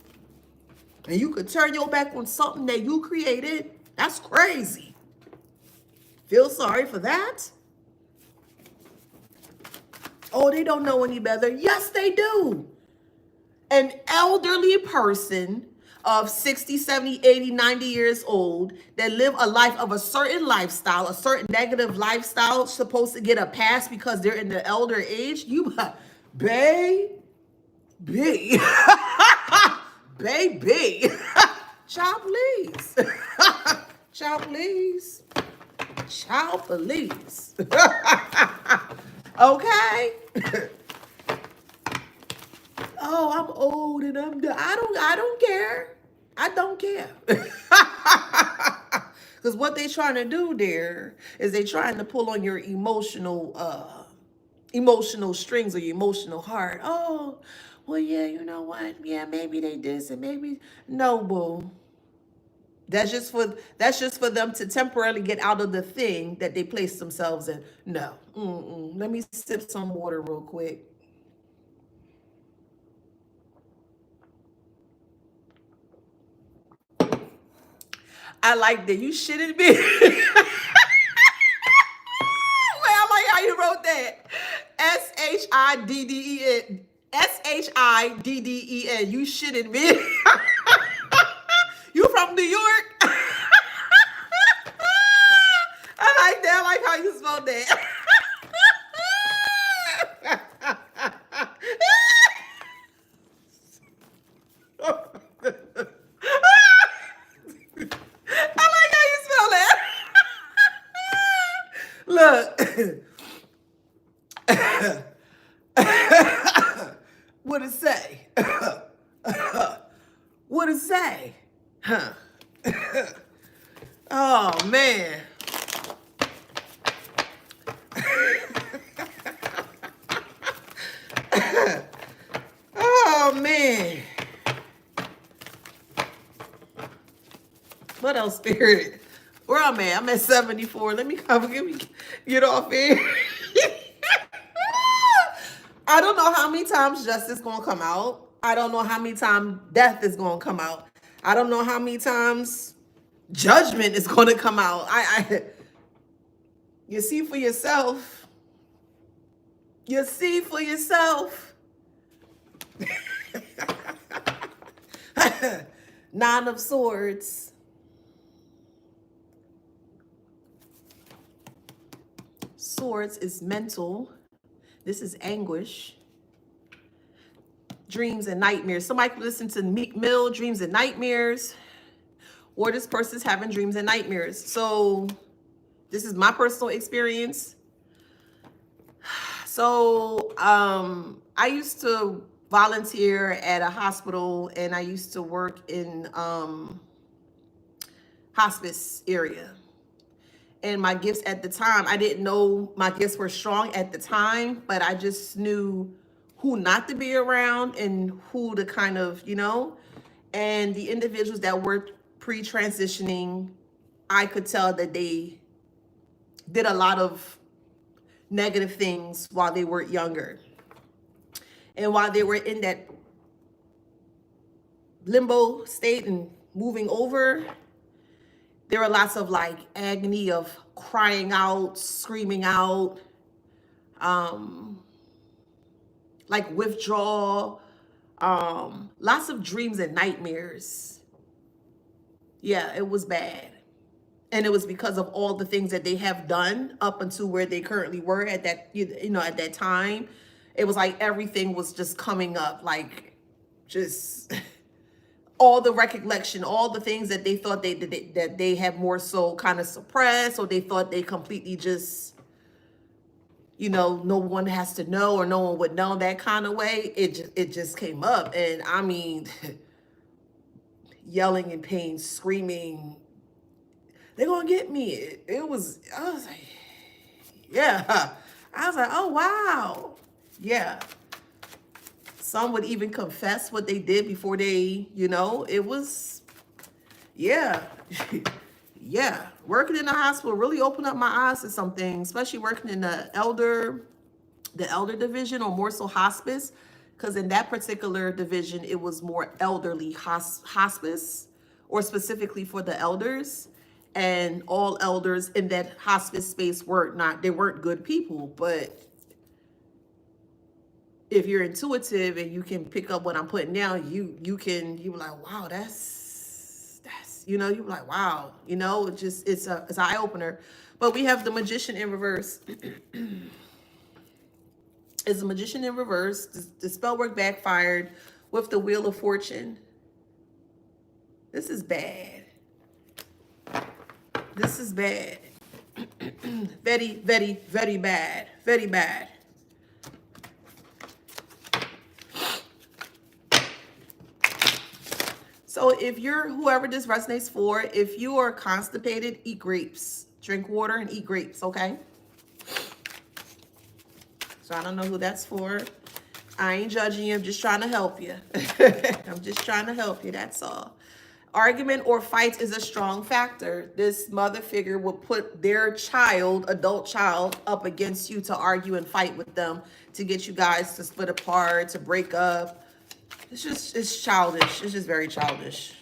And you could turn your back on something that you created. That's crazy. Feel sorry for that? Oh, they don't know any better. Yes, they do. An elderly person of 60, 70, 80, 90 years old that live a life of a certain lifestyle, a certain negative lifestyle, supposed to get a pass because they're in the elder age. You, baby, baby, child, please, child, please, child, please. Okay. Oh, I'm old and I'm done. I don't care. I don't care. Because what they trying to do there is they trying to pull on your emotional strings or your emotional heart. Oh, well, yeah, you know what? Yeah, maybe they this and maybe no, boo. That's just for them to temporarily get out of the thing that they place themselves in. No. Let me sip some water real quick. I like that. You shitted me. Wait, I like how you wrote that. Shidden. Shidden. You shitted me. You from New York? I like that. I like how you spelled that. I like how you spell that. Look. What it say? What it say? Huh. Oh, man. Oh, man. What else, Spirit? Where I'm at? I'm at 74. Let me get off here. I don't know how many times justice gonna come out. I don't know how many times death is gonna come out. I don't know how many times judgment is gonna come out. You see for yourself. You see for yourself. Nine of Swords. Swords is mental. This is anguish. Dreams and nightmares. Somebody can listen to Meek Mill, dreams and nightmares. Or this person's having dreams and nightmares. So this is my personal experience. So I used to volunteer at a hospital, and I used to work in hospice area. And my gifts at the time, I didn't know my gifts were strong at the time, but I just knew who not to be around and who to kind of, and the individuals that were pre-transitioning, I could tell that they did a lot of negative things while they were younger. And while they were in that limbo state and moving over, there were lots of like agony of crying out, screaming out, like withdrawal, lots of dreams and nightmares. Yeah, it was bad. And it was because of all the things that they have done up until where they currently were at that, at that time. It was like everything was just coming up, like just all the recollection, all the things that they thought that they had more so kind of suppressed, or they thought they completely just, no one has to know, or no one would know, that kind of way. It just came up. And I mean, yelling in pain, screaming, they're gonna get me. I was like, yeah. I was like, oh, wow. Yeah. Some would even confess what they did before they, it was, yeah. Yeah. Working in the hospital really opened up my eyes to some things, especially working in the elder division, or more so hospice, because in that particular division, it was more elderly hospice, or specifically for the elders. And all elders in that hospice space they weren't good people. But if you're intuitive and you can pick up what I'm putting down, you're like, wow, that's, you're like, wow, it's an eye opener. But we have the Magician in reverse. It's a Magician in reverse. The Spellwork backfired with the Wheel of Fortune. This is bad. This is bad. Very, very, very bad. Very bad. So if whoever this resonates for, if you are constipated, eat grapes. Drink water and eat grapes, okay? So I don't know who that's for. I ain't judging you. I'm just trying to help you. I'm just trying to help you. That's all. Argument or fight is a strong factor. This mother figure will put their adult child, up against you to argue and fight with them, to get you guys to split apart, to break up. It's childish. It's just very childish.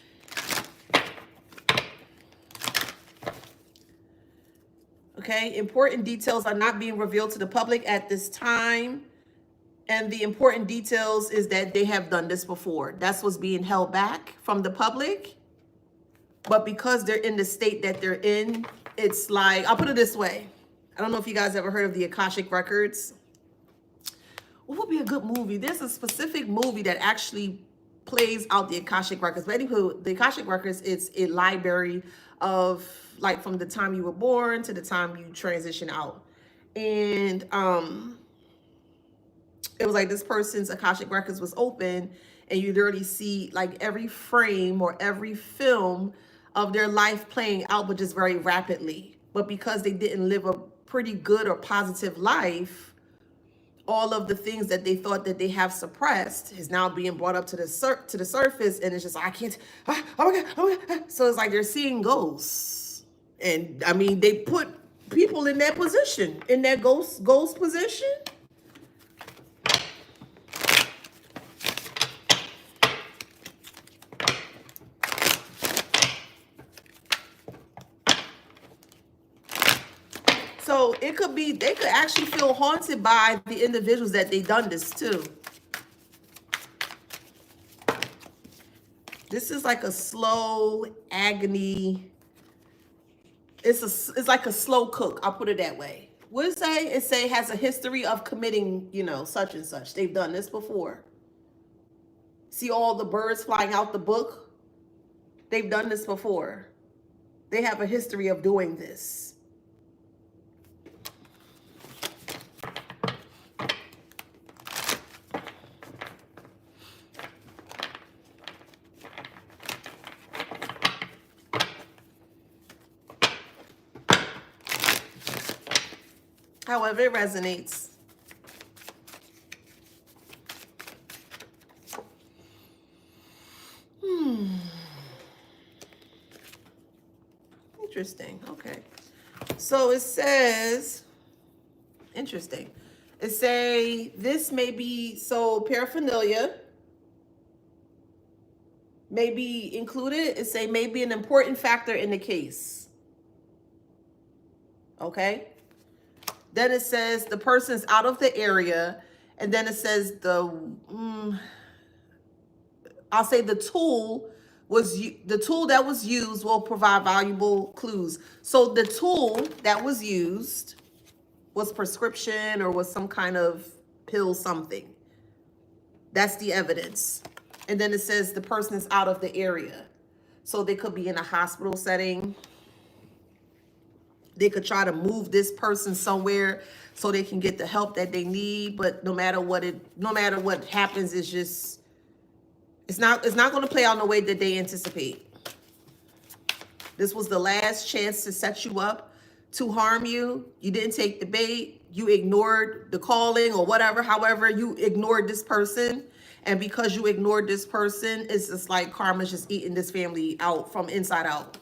Okay, important details are not being revealed to the public at this time. And the important details is that they have done this before. That's what's being held back from the public. But because they're in the state that they're in, it's like, I'll put it this way. I don't know if you guys ever heard of the Akashic Records. What would be a good movie? There's a specific movie that actually plays out the Akashic Records. But anywho, the Akashic Records is a library of, like, from the time you were born to the time you transition out. And it was like this person's Akashic Records was open, and you literally see like every frame or every film of their life playing out, but just very rapidly. But because they didn't live a pretty good or positive life, all of the things that they thought that they have suppressed is now being brought up to the surface, and it's just, I can't, oh my God, oh my God. So it's like they're seeing ghosts. And I mean, they put people in that position, in that ghost position. So it could be, they could actually feel haunted by the individuals that they done this to. This is like a slow agony. It's like a slow cook. I'll put it that way. What it say? It say has a history of committing, you know, such and such. They've done this before. See all the birds flying out the book? They've done this before. They have a history of doing this. However, it resonates. Interesting. Okay. So it says, interesting. It say this may be, so paraphernalia may be included. It say may be an important factor in the case. Okay. Then it says the person's out of the area. And then it says I'll say the tool that was used will provide valuable clues. So the tool that was used was prescription or was some kind of pill something. That's the evidence. And then it says the person is out of the area. So they could be in a hospital setting. They could try to move this person somewhere so they can get the help that they need. But no matter what happens, it's just, it's not going to play out in the way that they anticipate. This was the last chance to set you up to harm you. You didn't take the bait. You ignored the calling or whatever. However, you ignored this person. And because you ignored this person, it's just like karma's just eating this family out from inside out.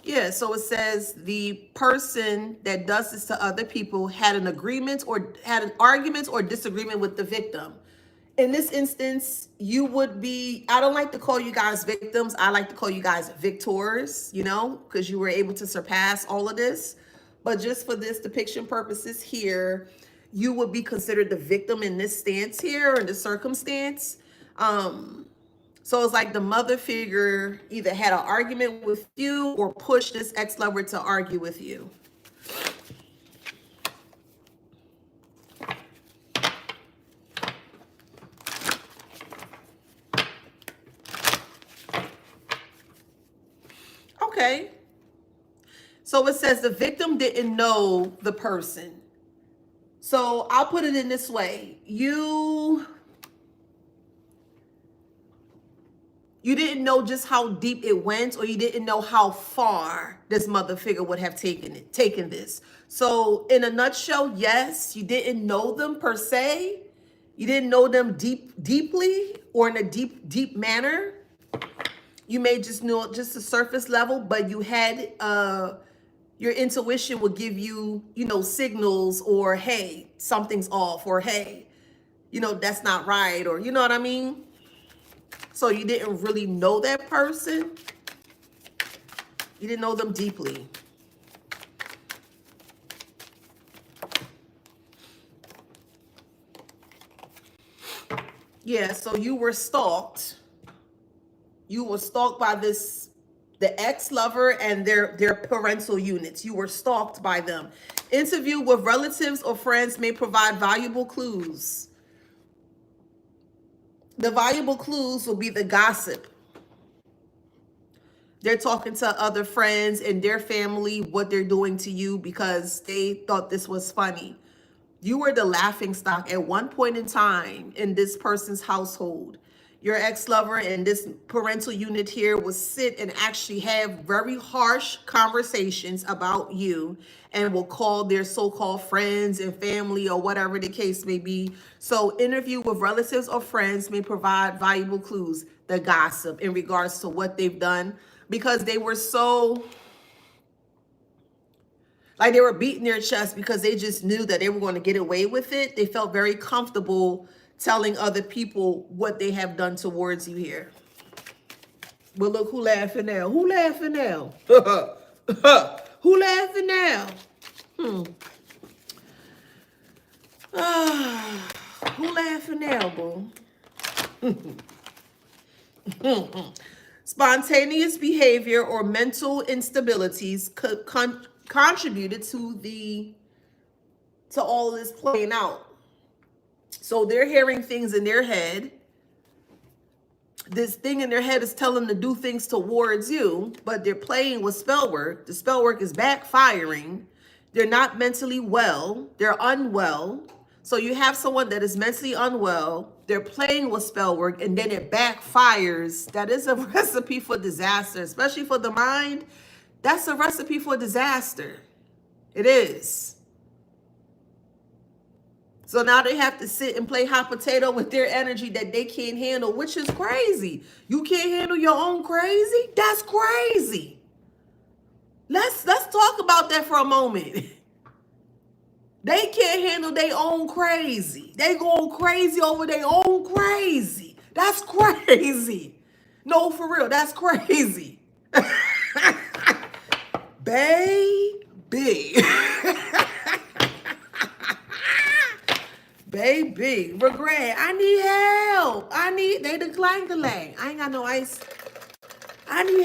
Yeah, so it says the person that does this to other people had an agreement or had an argument or disagreement with the victim. In this instance, you would be, I don't like to call you guys victims. I like to call you guys victors, you know, because you were able to surpass all of this. But just for this depiction purposes here, you would be considered the victim in this stance here, in this circumstance. So it's like the mother figure either had an argument with you or pushed this ex-lover to argue with you. Okay. So it says the victim didn't know the person. So I'll put it in this way. You didn't know just how deep it went, or you didn't know how far this mother figure would have taken this. So in a nutshell, yes, you didn't know them per se. You didn't know them deeply or in a deep manner. You may just know just a surface level, but you had your intuition would give you, you know, signals, or hey, something's off, or hey, you know, that's not right, or you know what I mean? So you didn't really know that person. You didn't know them deeply. Yeah, so you were stalked. You were stalked by the ex-lover and their parental units. You were stalked by them. Interview with relatives or friends may provide valuable clues. The valuable clues will be the gossip. They're talking to other friends and their family, what they're doing to you because they thought this was funny. You were the laughing stock at one point in time in this person's household. your ex-lover and this parental unit here will sit and actually have very harsh conversations about you and will call their so-called friends and family or whatever the case may be. So interview with relatives or friends may provide valuable clues, the gossip in regards to what they've done, because they were so, like they were beating their chest because they just knew that they were going to get away with it. They felt very comfortable telling other people what they have done towards you here. But look, who laughing now? Who laughing now? Who laughing now? Who laughing now, boo? Spontaneous behavior or mental instabilities contributed to all this playing out. So they're hearing things in their head. This thing in their head is telling them to do things towards you, but they're playing with spell work. The spell work is backfiring. They're not mentally well. They're unwell. So you have someone that is mentally unwell. They're playing with spell work, and then it backfires. That is a recipe for disaster, especially for the mind. That's a recipe for disaster. It is. So now they have to sit and play hot potato with their energy that they can't handle, which is crazy. You can't handle your own crazy? That's crazy. Let's talk about that for a moment. They can't handle their own crazy. They going crazy over their own crazy. That's crazy. No, for real, that's crazy. Baby. Baby, regret. I need help. They the clang-a-lang. I ain't got no ice. I need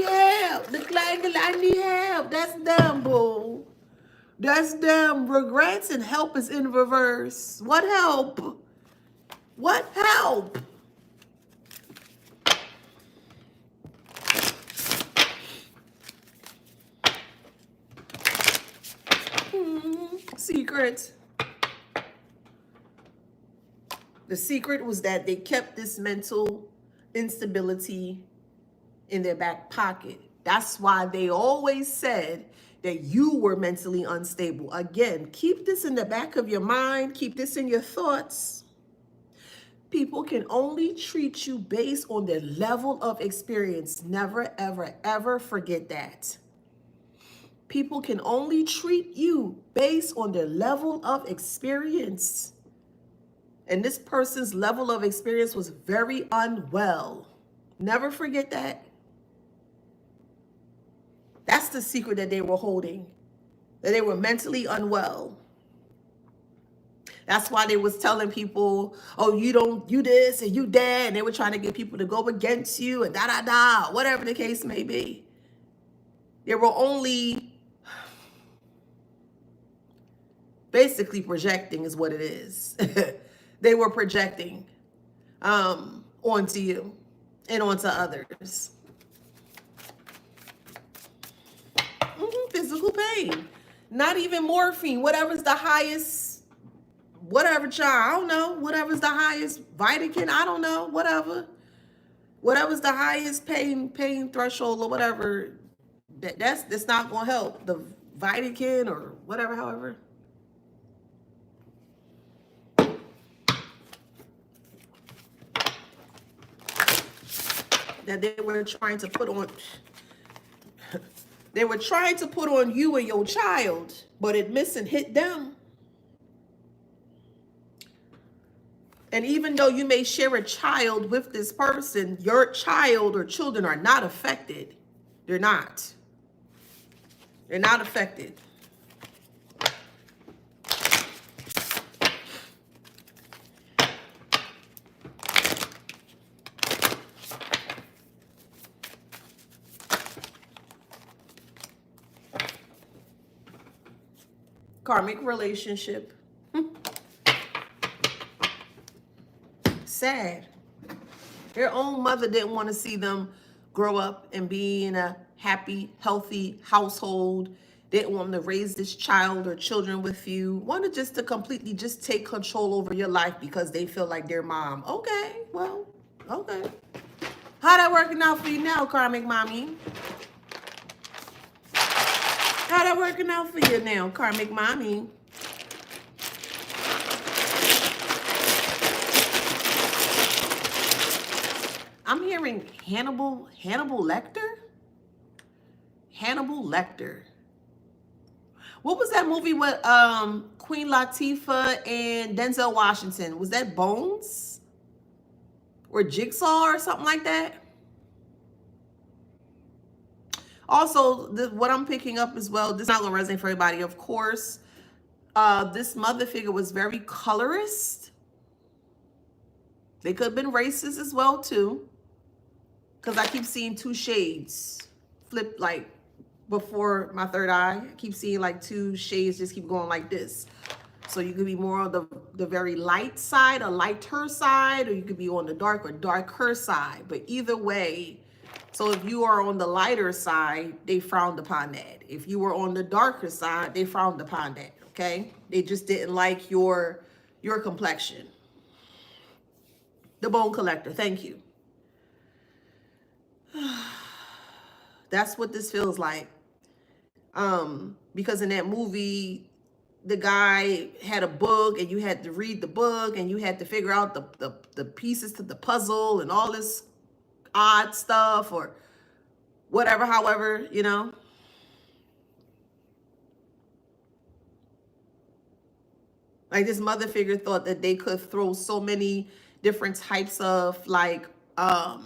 help. The clang-a-lang, I need help. That's them, boo. That's them. Regrets and help is in reverse. What help? What help? Secret. The secret was that they kept this mental instability in their back pocket. That's why they always said that you were mentally unstable. Again, keep this in the back of your mind. Keep this in your thoughts. People can only treat you based on their level of experience. Never, ever, ever forget that. People can only treat you based on their level of experience. And this person's level of experience was very unwell. Never forget that. That's the secret that they were holding, that they were mentally unwell. That's why they was telling people, oh, you this and you that, and they were trying to get people to go against you and da, whatever the case may be. They were only basically projecting is what it is. They were projecting onto you and onto others. Physical pain. Not even morphine. Whatever's the highest, whatever, child, I don't know. Whatever's the highest Vitamin, I don't know. Whatever's the highest pain threshold or whatever, that's not going to help. The Vitamin or whatever, however. That they were trying to put on. They were trying to put on you and your child, but it missed and hit them. And even though you may share a child with this person, your child or children are not affected. They're not. They're not affected. Karmic relationship. Sad. Their own mother didn't want to see them grow up and be in a happy, healthy household. Didn't want to raise this child or children with you. Wanted just to completely just take control over your life because they feel like their mom. Okay, well, Okay. How that working out for you now, karmic mommy? How that working out for you now, karmic mommy? I'm hearing Hannibal Lecter? Hannibal Lecter. What was that movie with Queen Latifah and Denzel Washington? Was that Bones? Or Jigsaw or something like that? Also, what I'm picking up as well, this is not going to resonate for everybody, of course. This mother figure was very colorist. They could have been racist as well, too. Because I keep seeing two shades flip, like, before my third eye. I keep seeing, like, two shades just keep going like this. So you could be more on the very light side, a lighter side, or you could be on the dark or darker side. But either way, so if you are on the lighter side, they frowned upon that. If you were on the darker side, they frowned upon that, okay? They just didn't like your complexion. The bone collector, thank you. That's what this feels like. Because in that movie, the guy had a book and you had to read the book and you had to figure out the pieces to the puzzle and all this odd stuff or whatever, however, you know. Like this mother figure thought that they could throw so many different types of like, how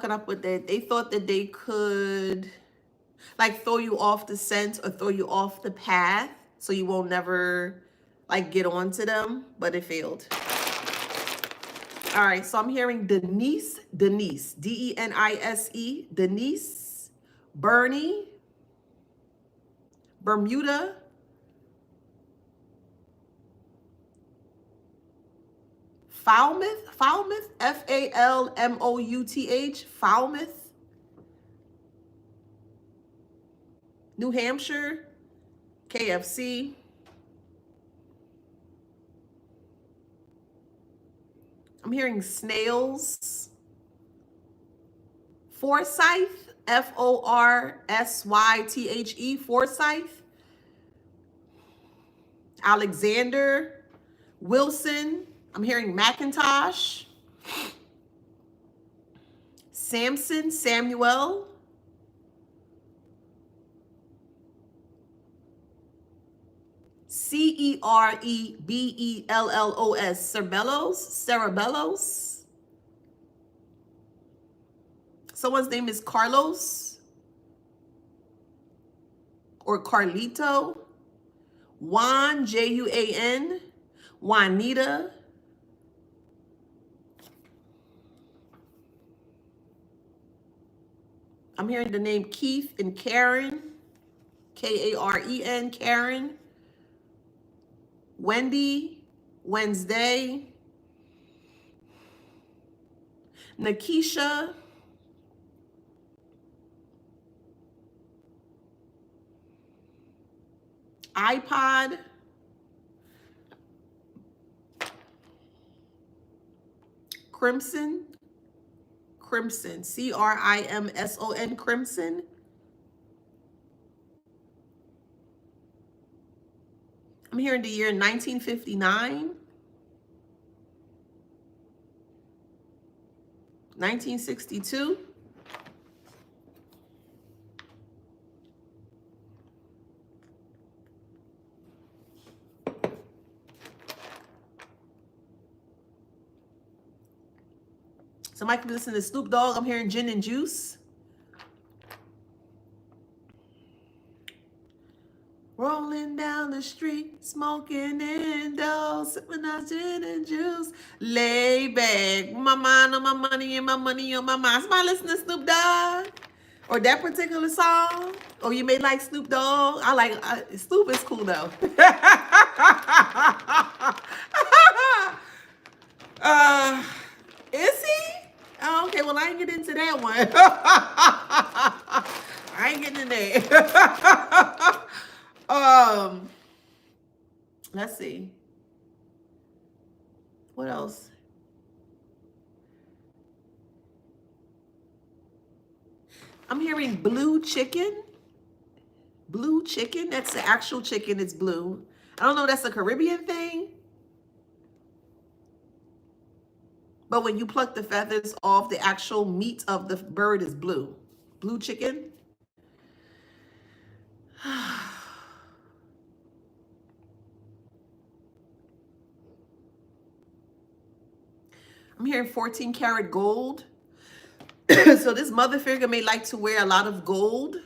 can I put that? They thought that they could like throw you off the scent or throw you off the path so you won't never like get onto them, but it failed. All right, so I'm hearing Denise, D-E-N-I-S-E, Denise, Bernie, Bermuda, Falmouth, F-A-L-M-O-U-T-H, Falmouth, New Hampshire, KFC, I'm hearing snails, Forsyth, F-O-R-S-Y-T-H-E, Forsyth, Alexander, Wilson, I'm hearing Macintosh, Samson, Samuel, C-E-R-E-B-E-L-L-O-S, Cerebellos. Someone's name is Carlos or Carlito. Juan, J-U-A-N, Juanita. I'm hearing the name Keith and Karen, K-A-R-E-N, Karen. Wendy, Wednesday, Nakisha, iPod, Crimson, C-R-I-M-S-O-N, Crimson. I'm hearing the year 1959, 1962. Somebody could listen to Snoop Dogg. I'm hearing Gin and Juice. Rolling down the street, smoking indoors, sipping on gin and juice. Lay back, my mind on my money and my money on my mind. Somebody listen to Snoop Dogg? Or that particular song? Or you may like Snoop Dogg? Snoop is cool though. Is he? Oh, okay, well I ain't get into that one. I ain't getting in there. Let's see. What else? I'm hearing blue chicken. Blue chicken. That's the actual chicken. It's blue. I don't know. That's a Caribbean thing. But when you pluck the feathers off, the actual meat of the bird is blue. Blue chicken. I'm hearing 14 karat gold. So this mother figure may like to wear a lot of gold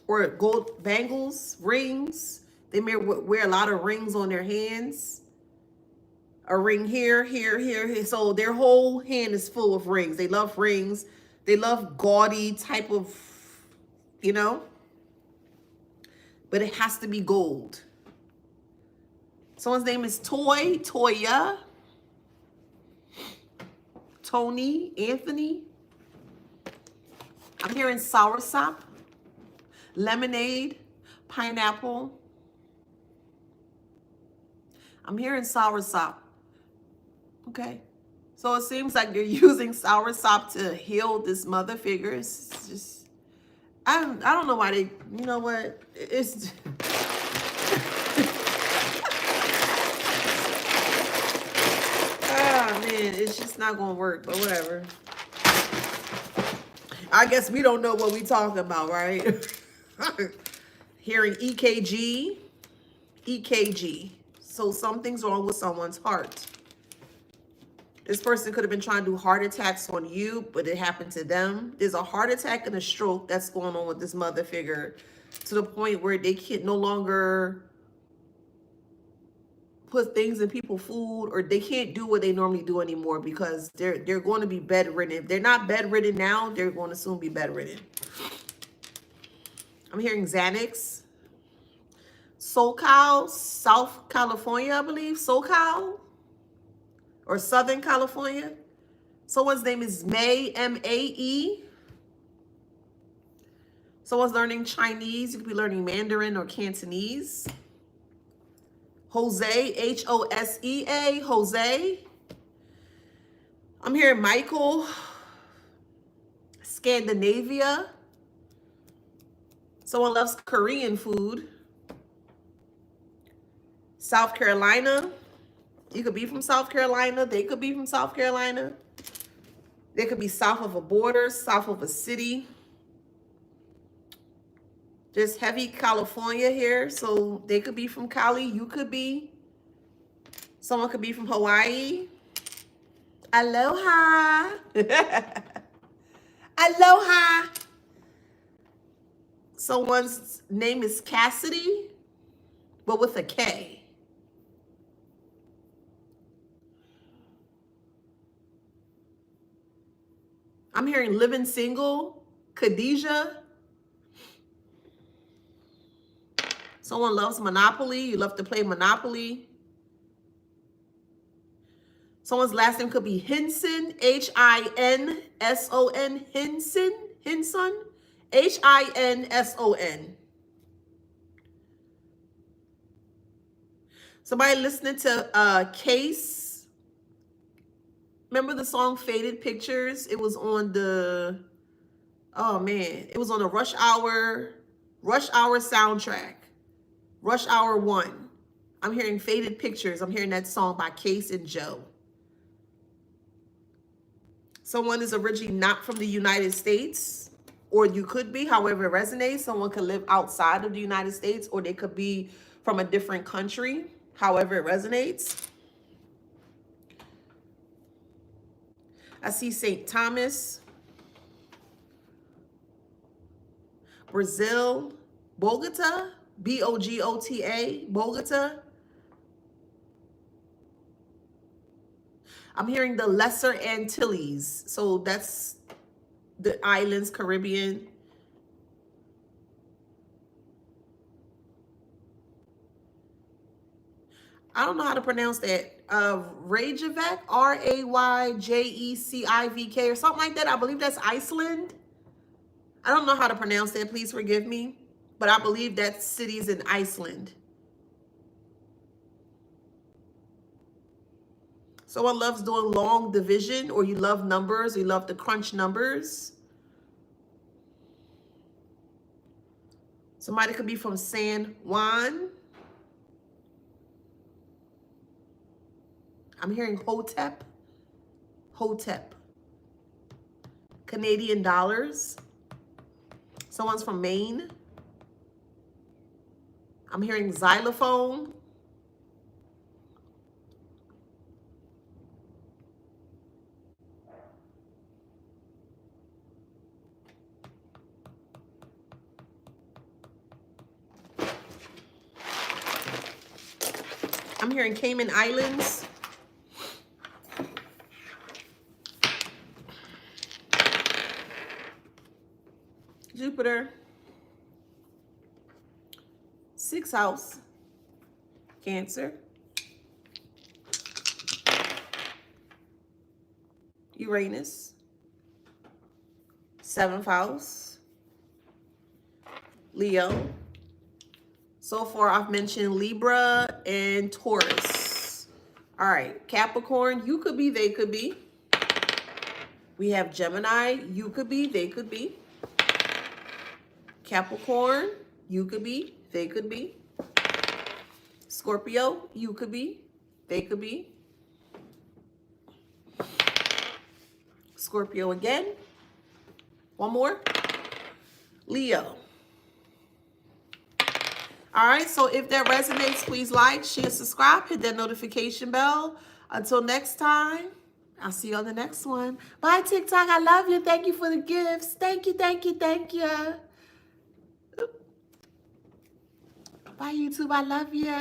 or gold bangles, rings. They may wear a lot of rings on their hands. A ring here, here, here, here. So their whole hand is full of rings. They love rings. They love gaudy type of, you know, but it has to be gold. Someone's name is Toya, Tony, Anthony. I'm hearing soursop, lemonade, pineapple. I'm hearing soursop. Okay. So it seems like you're using soursop to heal this mother figure. It's just, I don't know why they, you know what? It's ah man, it's just not gonna work, but whatever. I guess we don't know what we talking about, right? Hearing EKG. So something's wrong with someone's heart. This person could have been trying to do heart attacks on you, but it happened to them. There's a heart attack and a stroke that's going on with this mother figure to the point where they can no longer put things in people's food, or they can't do what they normally do anymore because they're going to be bedridden. If they're not bedridden now, they're going to soon be bedridden. I'm hearing Xanax. SoCal, South California, I believe. SoCal or Southern California. Someone's name is May, M-A-E. Someone's learning Chinese. You could be learning Mandarin or Cantonese. Jose, H-O-S-E-A, Jose. I'm hearing Michael, Scandinavia. Someone loves Korean food. South Carolina. You could be from South Carolina. They could be from South Carolina. They could be south of a border, south of a city. There's heavy California here, so they could be from Cali. You could be. Someone could be from Hawaii. Aloha. Aloha. Someone's name is Cassidy, but with a K. I'm hearing living single, Khadijah. Someone loves Monopoly. You love to play Monopoly. Someone's last name could be Hinson, H-I-N-S-O-N, Hinson, H-I-N-S-O-N. Somebody listening to Case. Remember the song Faded Pictures? It was on the, oh man, it was on the Rush Hour soundtrack. Rush Hour 1. I'm hearing Faded Pictures. I'm hearing that song by Case and Joe. Someone is originally not from the United States, or you could be, however it resonates. Someone could live outside of the United States, or they could be from a different country, however it resonates. I see St. Thomas, Brazil, Bogota, B-O-G-O-T-A, Bogota. I'm hearing the Lesser Antilles. So that's the islands, Caribbean. I don't know how to pronounce that. Reykjavik, R-A-Y-J-E-C-I-V-K or something like that. I believe that's Iceland. I don't know how to pronounce that. Please forgive me. But I believe that city is in Iceland. Someone loves doing long division, or you love numbers, you love to crunch numbers. Somebody could be from San Juan. I'm hearing Hotep. Hotep. Canadian dollars. Someone's from Maine. I'm hearing xylophone. I'm hearing Cayman Islands. Jupiter. 6th house. Cancer. Uranus. 7th house. Leo. So far, I've mentioned Libra and Taurus. All right, Capricorn, you could be, they could be. We have Gemini, you could be, they could be. Capricorn, you could be, they could be. Scorpio, you could be, they could be. Scorpio again. One more. Leo. All right, so if that resonates, please like, share, subscribe, hit that notification bell. Until next time, I'll see you on the next one. Bye, TikTok. I love you. Thank you for the gifts. Thank you, thank you, thank you. Bye, YouTube. I love you.